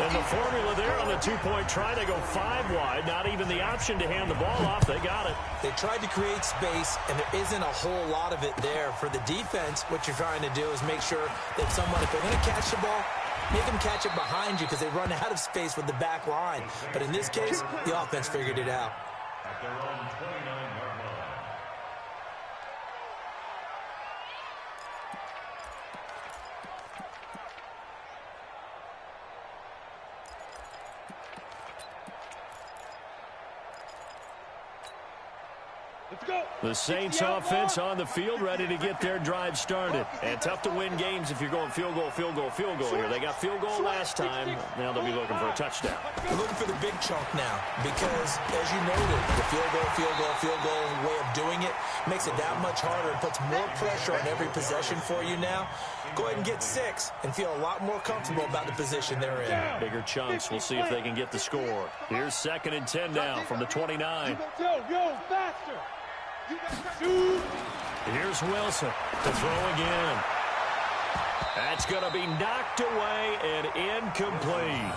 And the formula there on the 2-point try to go 5 wide. Not even the option to hand the ball off. They got it. They tried to create space, and there isn't a whole lot of it there. For the defense, what you're trying to do is make sure that someone, if they're going to catch the ball, make them catch it behind you because they run out of space with the back line. But in this case, the offense figured it out. At their own 29-yard line. The Saints offense on the field, ready to get their drive started. And tough to win games if you're going field goal, field goal, field goal here. They got field goal last time. Now they'll be looking for a touchdown. They're looking for the big chunk now because, as you noted, the field goal way of doing it makes it that much harder and puts more pressure on every possession for you now. Go ahead and get 6 and feel a lot more comfortable about the position they're in. Bigger chunks. We'll see if they can get the score. Here's 2nd and 10 now from the 29. Yo, faster. Here's Wilson to throw again. That's going to be knocked away and incomplete.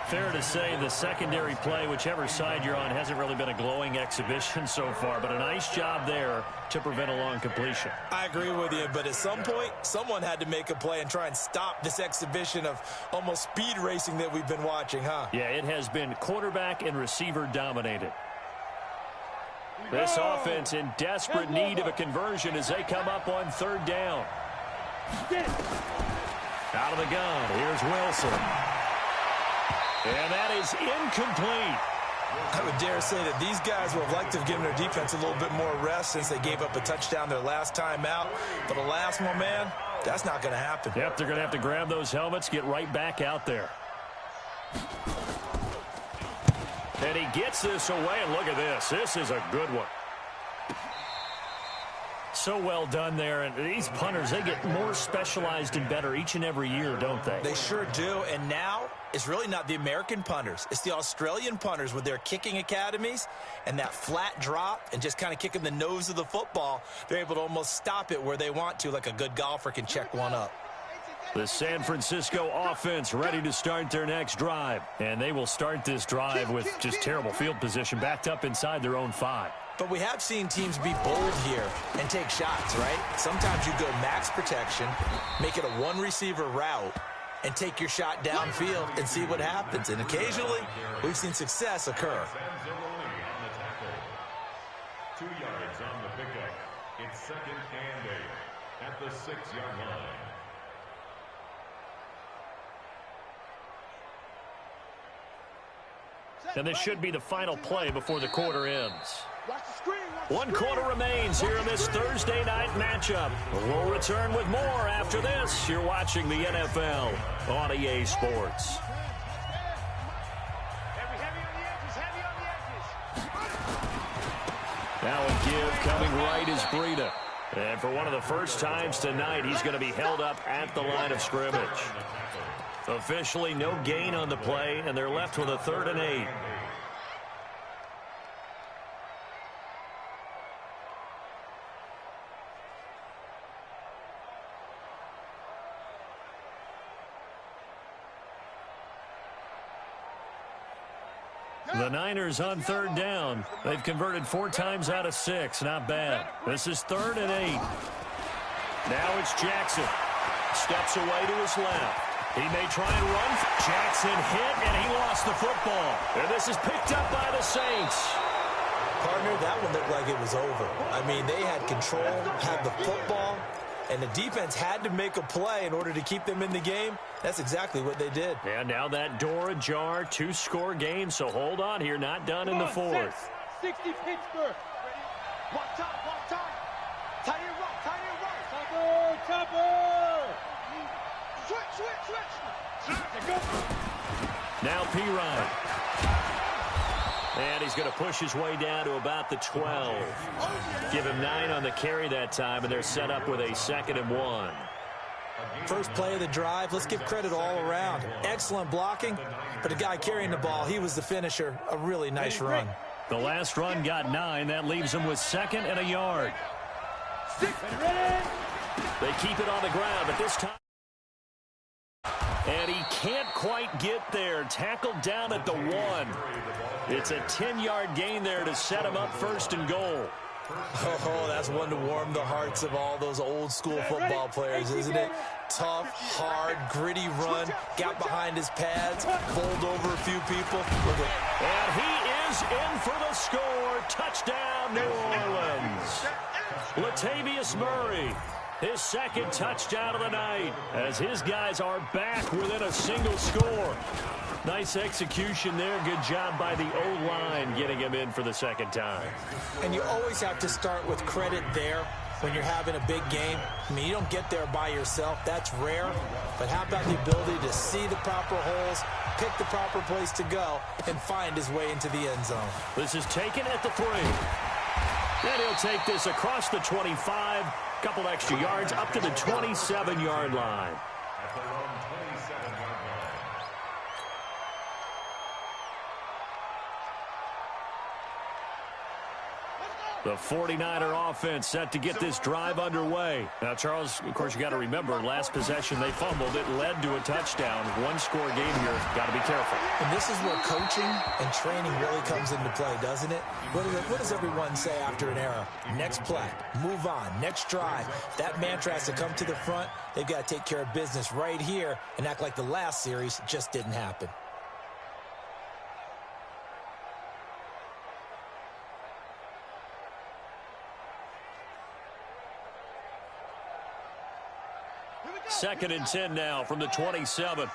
Fair to say the secondary play, whichever side you're on, hasn't really been a glowing exhibition so far, but a nice job there to prevent a long completion. I agree with you, but at some point, someone had to make a play and try and stop this exhibition of almost speed racing that we've been watching, huh? Yeah, it has been quarterback and receiver dominated. This offense in desperate need of a conversion as they come up on 3rd down. Out of the gun, here's Wilson. And that is incomplete. I would dare say that these guys would have liked to have given their defense a little bit more rest since they gave up a touchdown their last time out. But the last one, man, that's not going to happen. Yep, they're going to have to grab those helmets, get right back out there. And he gets this away, and look at this. This is a good one. So well done there. And these punters, they get more specialized and better each and every year, don't they? They sure do. And now it's really not the American punters. It's the Australian punters with their kicking academies and that flat drop and just kind of kicking the nose of the football. They're able to almost stop it where they want to, like a good golfer can check one up. The San Francisco offense ready to start their next drive. And they will start this drive with just terrible field position, backed up inside their own 5. But we have seen teams be bold here and take shots, right? Sometimes you go max protection, make it a 1-receiver route, and take your shot downfield and see what happens. And occasionally, we've seen success occur. 2 yards on the pickup. It's 2nd and 8 at the 6-yard line. And this should be the final play before the quarter ends. 1 quarter remains here in this Thursday night matchup. We'll return with more after this. You're watching the NFL on EA Sports. Now a give coming right is Breida. And for one of the first times tonight, he's going to be held up at the line of scrimmage. Officially no gain on the play, and they're left with a 3rd and 8. The Niners on 3rd down. They've converted 4 times out of 6. Not bad. This is 3rd and 8. Now it's Jackson. Steps away to his left. He may try and run. Jackson hit, and he lost the football. And this is picked up by the Saints. Partner, that one looked like it was over. I mean, they had control, had the football, and the defense had to make a play in order to keep them in the game. That's exactly what they did. And now that door ajar, 2-score game, so hold on here. Not done in the 4th. 60 Pittsburgh. One time. Tie it right. Topper. Switch. Now Pirine. And he's going to push his way down to about the 12. Give him 9 on the carry that time, and they're set up with a 2nd and 1. First play of the drive, let's give credit all around. Excellent blocking, but the guy carrying the ball, he was the finisher. A really nice run. The last run got 9. That leaves him with 2nd and a yard. They keep it on the ground, but this time. And he can't quite get there. Tackled down at the 1. It's a 10-yard gain there to set him up 1st and goal. Oh, that's one to warm the hearts of all those old-school football players, isn't it? Tough, hard, gritty run. Got behind his pads, bowled over a few people. Look at. And he is in for the score. Touchdown, New Orleans. Latavius Murray, his 2nd touchdown of the night, as his guys are back within a single score. Nice execution there. Good job by the O-line getting him in for the 2nd time. And you always have to start with credit there when you're having a big game. I mean, you don't get there by yourself. That's rare. But how about the ability to see the proper holes, pick the proper place to go, and find his way into the end zone? This is taken at the 3. Then he'll take this across the 25. Couple extra yards up to the 27-yard line. At their own 27-yard line. The 49er offense set to get this drive underway. Now, Charles, of course, you got to remember, last possession they fumbled. It led to a touchdown. One-score game here. Got to be careful. And this is where coaching and training really comes into play, doesn't it? What does everyone say after an error? Next play, move on, next drive. That mantra has to come to the front. They've got to take care of business right here and act like the last series just didn't happen. Second and 10 now from the 27.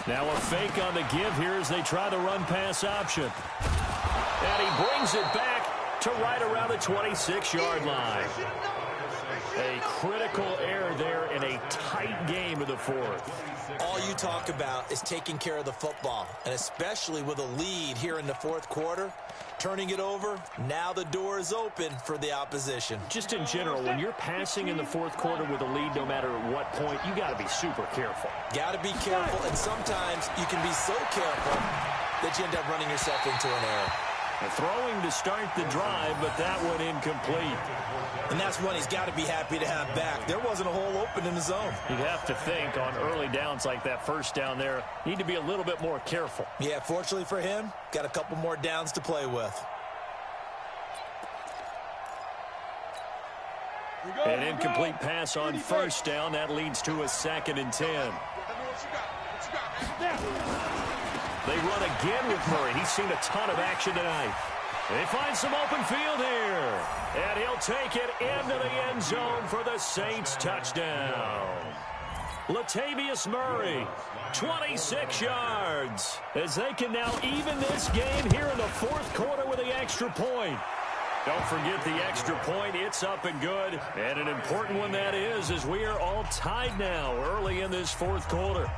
Now a fake on the give here as they try the run-pass option. And he brings it back to right around the 26-yard line. A critical error there in a tight game of the 4th. All you talk about is taking care of the football, and especially with a lead here in the 4th quarter. Turning it over, now the door is open for the opposition. Just in general, when you're passing in the 4th quarter with a lead, no matter at what point, you got to be super careful. Got to be careful, and sometimes you can be so careful that you end up running yourself into an error. Throwing to start the drive, but that one incomplete. And that's one he's got to be happy to have back. There wasn't a hole open in the zone. You'd have to think on early downs like that first down there, need to be a little bit more careful. Yeah, fortunately for him, got a couple more downs to play with. An incomplete pass on first down. That leads to a 2nd and 10. They run again with Murray. He's seen a ton of action tonight. They find some open field here. And he'll take it into the end zone for the Saints touchdown. Latavius Murray, 26 yards. As they can now even this game here in the 4th quarter with the extra point. Don't forget the extra point. It's up and good. And an important one that is, as we are all tied now early in this 4th quarter.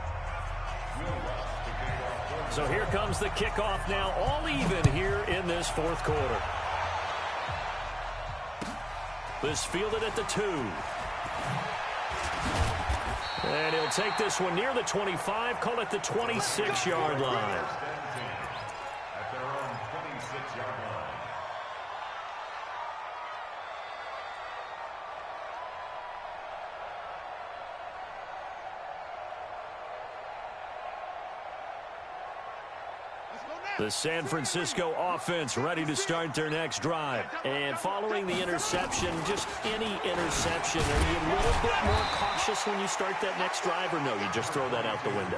So here comes the kickoff now, all even here in this 4th quarter. This fielded at the 2. And he'll take this one near the 25, call it the 26-yard line. At their own 26-yard line. The San Francisco offense ready to start their next drive. And following the interception, just any interception, are you a little bit more cautious when you start that next drive, or no, you just throw that out the window?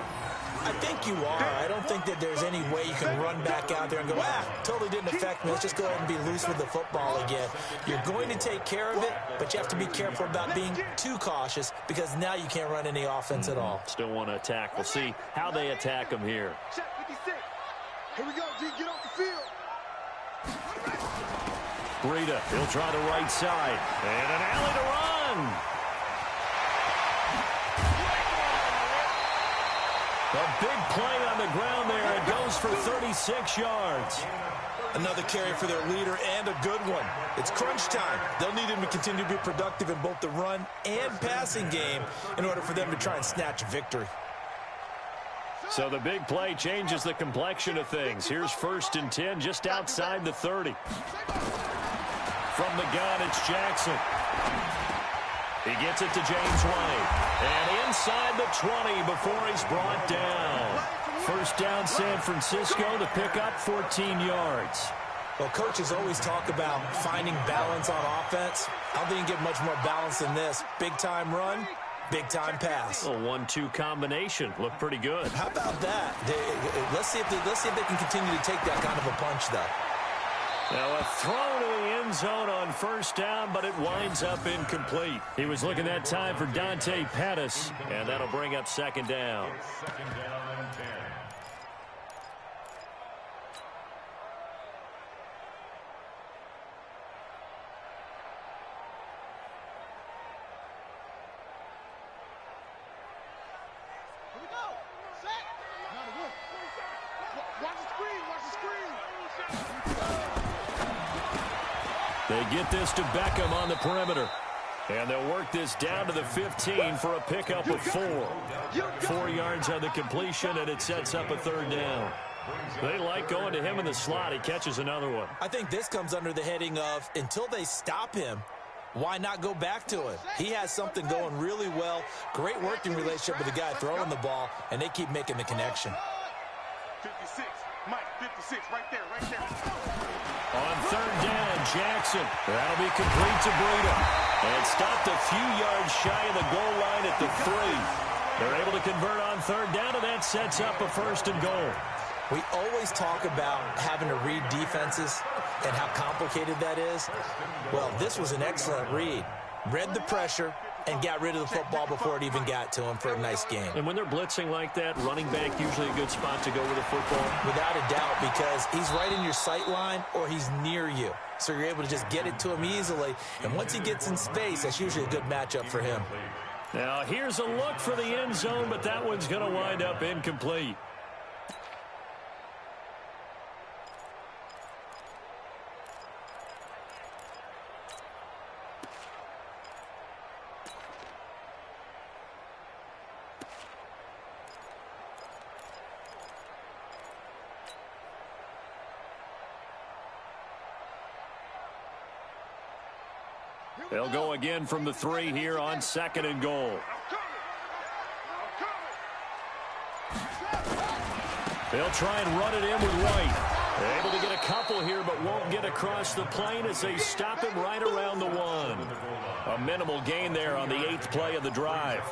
I think you are. I don't think that there's any way you can run back out there and go, totally didn't affect me. Let's just go ahead and be loose with the football again. You're going to take care of it, but you have to be careful about being too cautious because now you can't run any offense at all. Still want to attack. We'll see how they attack them here. Check 56. Here we go, G. Get off the field. Breida, he'll try the right side. And an alley to run. A big play on the ground there. It goes for 36 yards. Another carry for their leader and a good one. It's crunch time. They'll need him to continue to be productive in both the run and passing game in order for them to try and snatch a victory. So the big play changes the complexion of things. Here's 1st and 10 just outside the 30. From the gun, it's Jackson. He gets it to James White. And inside the 20 before he's brought down. 1st down San Francisco, the pickup 14 yards. Well, coaches always talk about finding balance on offense. I don't think you can get much more balance than this. Big-time run, big-time pass. A 1-2 combination. Looked pretty good. How about that? Let's see if they can continue to take that kind of a punch, though. Now a throw to the end zone on 1st down, but it winds up incomplete. He was looking that time for Dante Pettis, and that'll bring up 2nd down. 2nd down and 10. They get this to Beckham on the perimeter. And they'll work this down to the 15 for a pickup of 4. 4 yards on the completion, and it sets up a 3rd down. They like going to him in the slot. He catches another one. I think this comes under the heading of, until they stop him, why not go back to him? He has something going really well. Great working relationship with the guy throwing the ball, and they keep making the connection. 56, Mike, 56, right there, right there. On 3rd down, Jackson. That'll be complete to Breida. And stopped a few yards shy of the goal line at the 3. They're able to convert on 3rd down, and that sets up a 1st and goal. We always talk about having to read defenses and how complicated that is. Well, this was an excellent read. Read the pressure and got rid of the football before it even got to him for a nice game. And when they're blitzing like that, running back usually a good spot to go with the football. Without a doubt, because he's right in your sight line or he's near you. So you're able to just get it to him easily. And once he gets in space, that's usually a good matchup for him. Now here's a look for the end zone, but that one's going to wind up incomplete. They'll go again from the 3 here on 2nd and goal. They'll try and run it in with White. They're able to get a couple here, but won't get across the plane as they stop him right around the 1. A minimal gain there on the 8th play of the drive.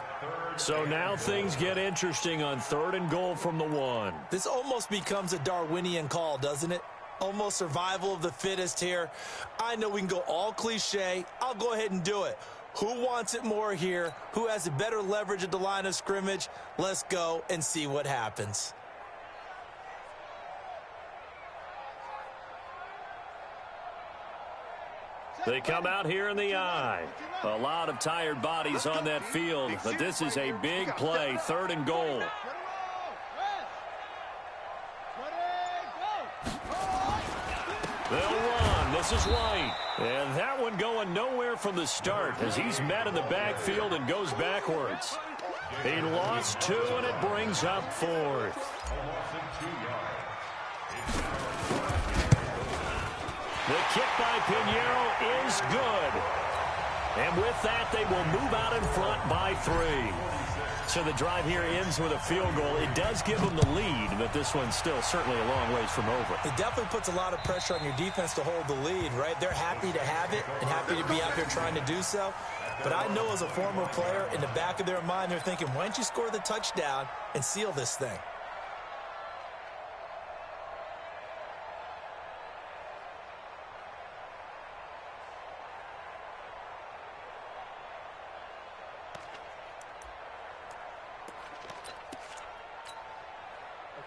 So now things get interesting on 3rd and goal from the 1. This almost becomes a Darwinian call, doesn't it? Almost survival of the fittest here. I know we can go all cliche. I'll go ahead and do it. Who wants it more here? Who has a better leverage at the line of scrimmage? Let's go and see what happens. They come out here in the eye. A lot of tired bodies on that field, but this is a big play, 3rd and goal. They'll run. This is White. And that one going nowhere from the start as he's met in the backfield and goes backwards. He lost 2, and it brings up 4th. The kick by Pinheiro is good. And with that, they will move out in front by 3. So the drive here ends with a field goal. It does give them the lead, but this one's still certainly a long ways from over. It definitely puts a lot of pressure on your defense to hold the lead, right? They're happy to have it and happy to be out there trying to do so. But I know as a former player, in the back of their mind, they're thinking, why don't you score the touchdown and seal this thing?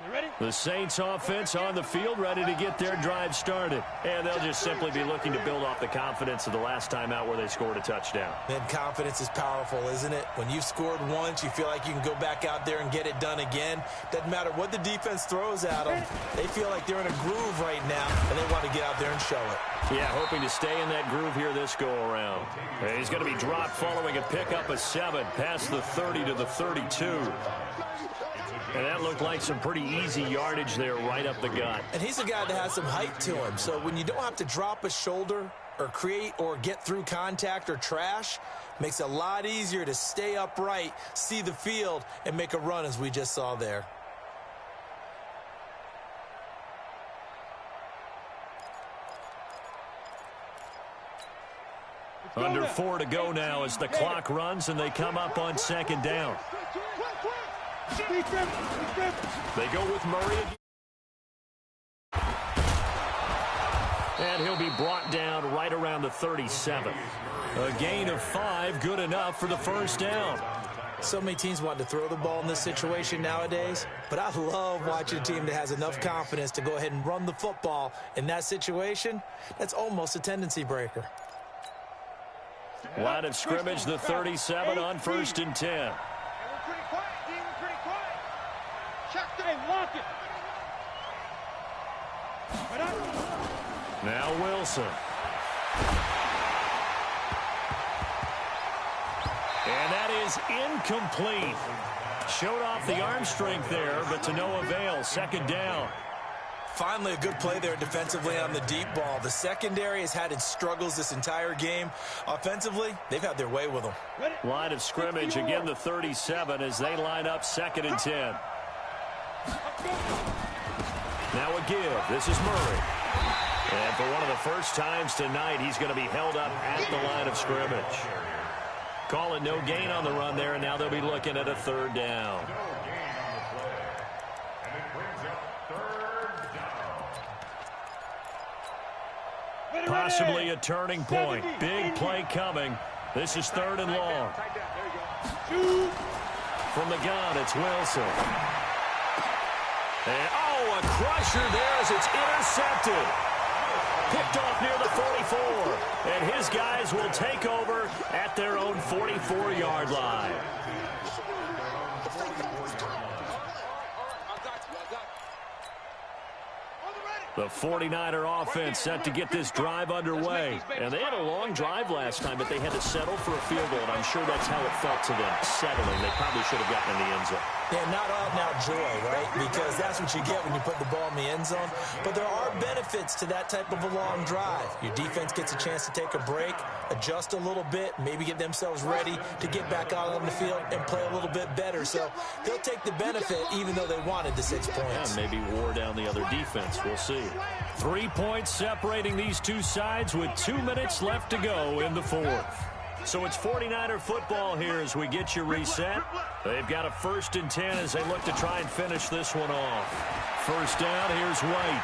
You ready? The Saints offense on the field, ready to get their drive started. And they'll just simply be looking to build off the confidence of the last time out where they scored a touchdown. And confidence is powerful, isn't it? When you've scored once, you feel like you can go back out there and get it done again. Doesn't matter what the defense throws at them. They feel like they're in a groove right now, and they want to get out there and show it. Yeah, hoping to stay in that groove here this go-around. He's going to be dropped following a pickup of 7, past the 30 to the 32. And that looked like some pretty easy yardage there right up the gut. And he's a guy that has some height to him. So when you don't have to drop a shoulder or create or get through contact or trash, makes it a lot easier to stay upright, see the field, and make a run as we just saw there. Under 4 to go now as the clock runs and they come up on 2nd down. They go with Murray. And he'll be brought down right around the 37. A gain of 5, good enough for the first down. So many teams want to throw the ball in this situation nowadays, but I love watching a team that has enough confidence to go ahead and run the football in that situation. That's almost a tendency breaker. Line of scrimmage, the 37 on 1st and 10. Now Wilson. And that is incomplete. Showed off the arm strength there, but to no avail. 2nd down. Finally, a good play there defensively on the deep ball. The secondary has had its struggles this entire game. Offensively, they've had their way with them. Line of scrimmage, again the 37 as they line up 2nd and 10. Now a give. This is Murray. And for one of the first times tonight, he's going to be held up at the line of scrimmage. Calling no gain on the run there, and now they'll be looking at a 3rd down. Possibly a turning point. Big play coming. This is 3rd and long. From the gun, it's Wilson. And, a crusher there as it's intercepted. Picked off near the 44. And his guys will take over at their own 44-yard line. The 49er offense set to get this drive underway. And they had a long drive last time, but they had to settle for a field goal, and I'm sure that's how it felt to them, settling. They probably should have gotten in the end zone. Yeah, not out-and-out joy, right? Because that's what you get when you put the ball in the end zone. But there are benefits to that type of a long drive. Your defense gets a chance to take a break, adjust a little bit, maybe get themselves ready to get back out on the field and play a little bit better. So they'll take the benefit even though they wanted the 6 points. Yeah, maybe wore down the other defense. We'll see. 3 points separating these two sides with 2 minutes left to go in the 4th. So it's 49er football here as we get you reset. They've got a 1st and 10 as they look to try and finish this one off. 1st down, here's White.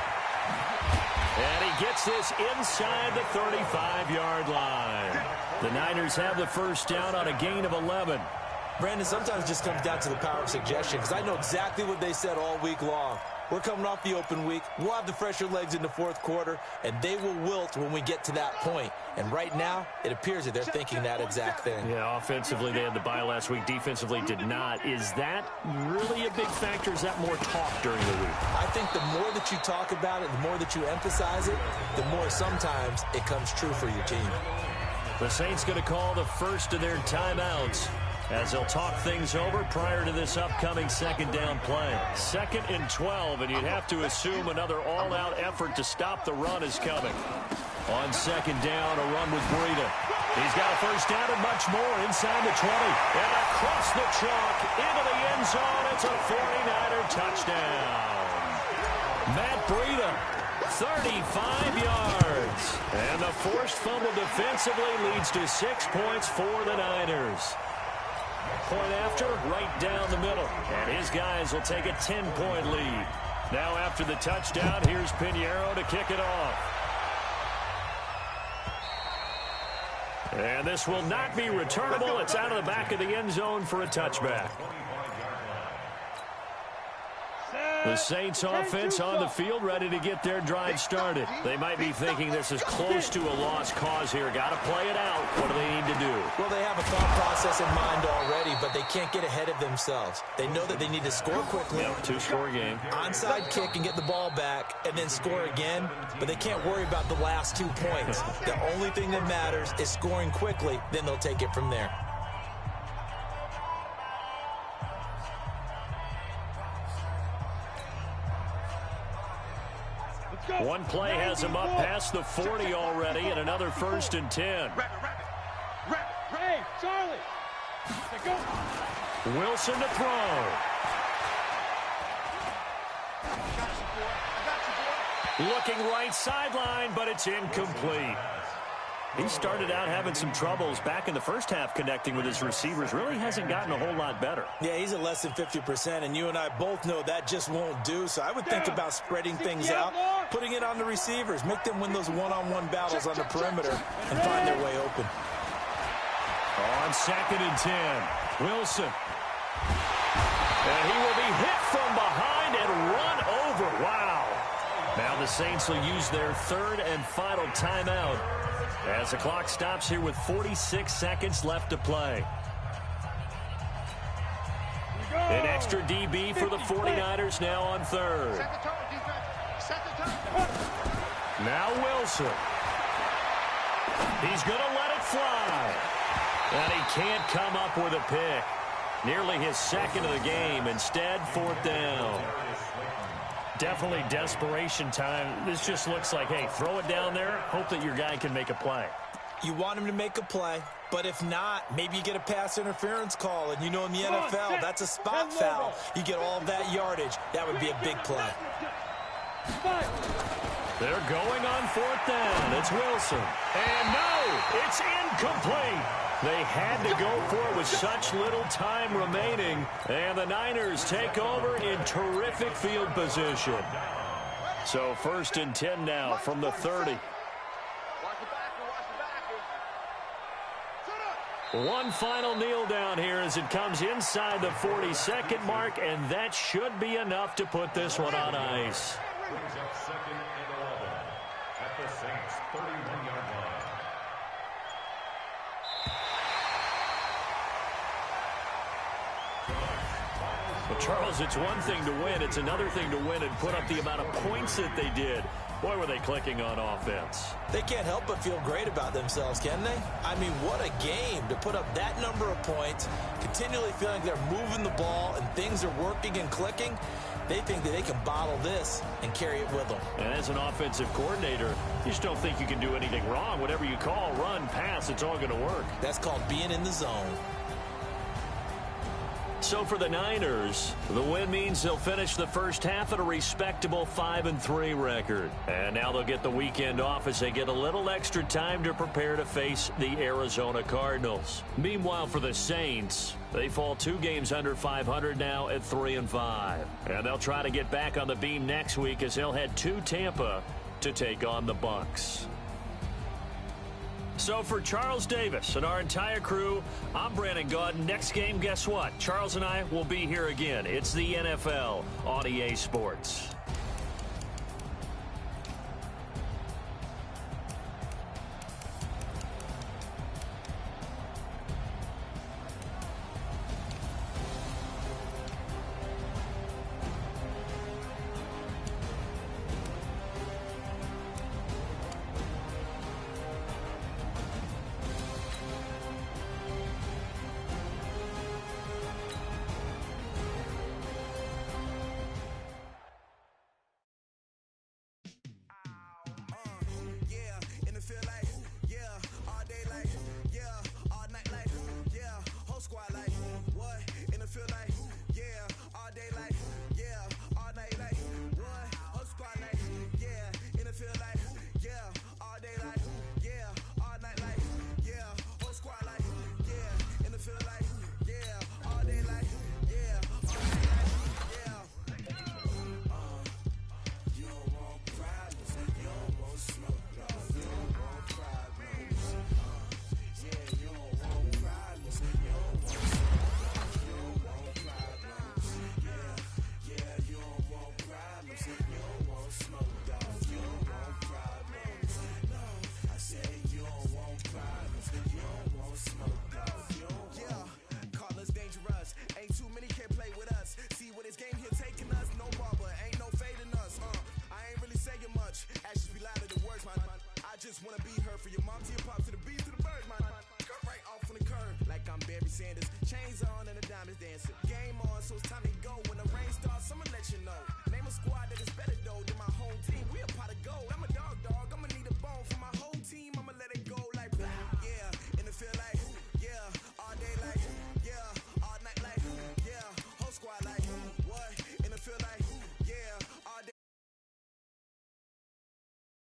And he gets this inside the 35-yard line. The Niners have the 1st down on a gain of 11. Brandon, sometimes it just comes down to the power of suggestion, because I know exactly what they said all week long. We're coming off the open week. We'll have the fresher legs in the 4th quarter, and they will wilt when we get to that point. And right now, it appears that they're thinking that exact thing. Yeah, offensively, they had the bye last week. Defensively, did not. Is that really a big factor? Is that more talk during the week? I think the more that you talk about it, the more that you emphasize it, the more sometimes it comes true for your team. The Saints going to call the first of their timeouts as they'll talk things over prior to this upcoming 2nd down play. 2nd and 12, and you'd have to assume another all-out effort to stop the run is coming. On 2nd down, a run with Breida. He's got a 1st down and much more inside the 20. And across the chalk into the end zone. It's a 49er touchdown. Matt Breida, 35 yards. And the forced fumble defensively leads to 6 points for the Niners. Point after, right down the middle. And his guys will take a 10-point lead. Now after the touchdown, here's Pinheiro to kick it off. And this will not be returnable. It's out of the back of the end zone for a touchback. The Saints offense on the field, ready to get their drive started. They might be thinking this is close to a lost cause here. Got to play it out. What do they need to do? Well, they have a thought process in mind already, but they can't get ahead of themselves. They know that they need to score quickly. Yep, two-score game. Onside kick and get the ball back, and then score again. But they can't worry about the last 2 points. The only thing that matters is scoring quickly. Then they'll take it from there. One play has him up past the 40 already, and another 1st and 10. Hey, Charlie. Go. Wilson to throw. Looking right sideline, but it's incomplete. He started out having some troubles back in the first half connecting with his receivers. Really hasn't gotten a whole lot better. Yeah, he's at less than 50%, and you and I both know that just won't do. So I would think about spreading things out, putting it on the receivers, make them win those one-on-one battles on the perimeter, and find their way open. On 2nd and 10, Wilson. And he will be hit from behind and run over. Wow. Now the Saints will use their 3rd and final timeout as the clock stops here with 46 seconds left to play. An extra DB for the 49ers now on 3rd. Set the tone, defense. Set the tone. Now Wilson. He's going to let it fly. And he can't come up with a pick. Nearly his 2nd of the game. Instead, 4th down. Definitely desperation time. This just looks like, hey, throw it down there, hope that your guy can make a play. You want him to make a play, but if not, maybe you get a pass interference call, and you know in the NFL, that's a spot foul. You get all of that yardage. That would be a big play. They're going on 4th down. It's Wilson. And no, it's incomplete. They had to go for it with such little time remaining. And the Niners take over in terrific field position. So 1st and 10 now from the 30. One final kneel down here as it comes inside the 40-second mark, and that should be enough to put this one on ice. Brings up 2nd and 11 at the Saints' 31-yard line. Well, Charles, it's one thing to win. It's another thing to win and put up the amount of points that they did. Boy, were they clicking on offense. They can't help but feel great about themselves, can they? I mean, what a game to put up that number of points, continually feeling they're moving the ball and things are working and clicking. They think that they can bottle this and carry it with them. And as an offensive coordinator, you just don't think you can do anything wrong. Whatever you call, run, pass, it's all going to work. That's called being in the zone. So for the Niners, the win means they'll finish the first half at a respectable 5-3 record. And now they'll get the weekend off as they get a little extra time to prepare to face the Arizona Cardinals. Meanwhile, for the Saints, they fall 2 games under 500 now at 3-5. And they'll try to get back on the beam next week as they'll head to Tampa to take on the Bucs. So for Charles Davis and our entire crew, I'm Brandon Gaudin. Next game, guess what? Charles and I will be here again. It's the NFL on EA Sports. Sanders. Chains on and the diamonds dancing. Game on, so it's time to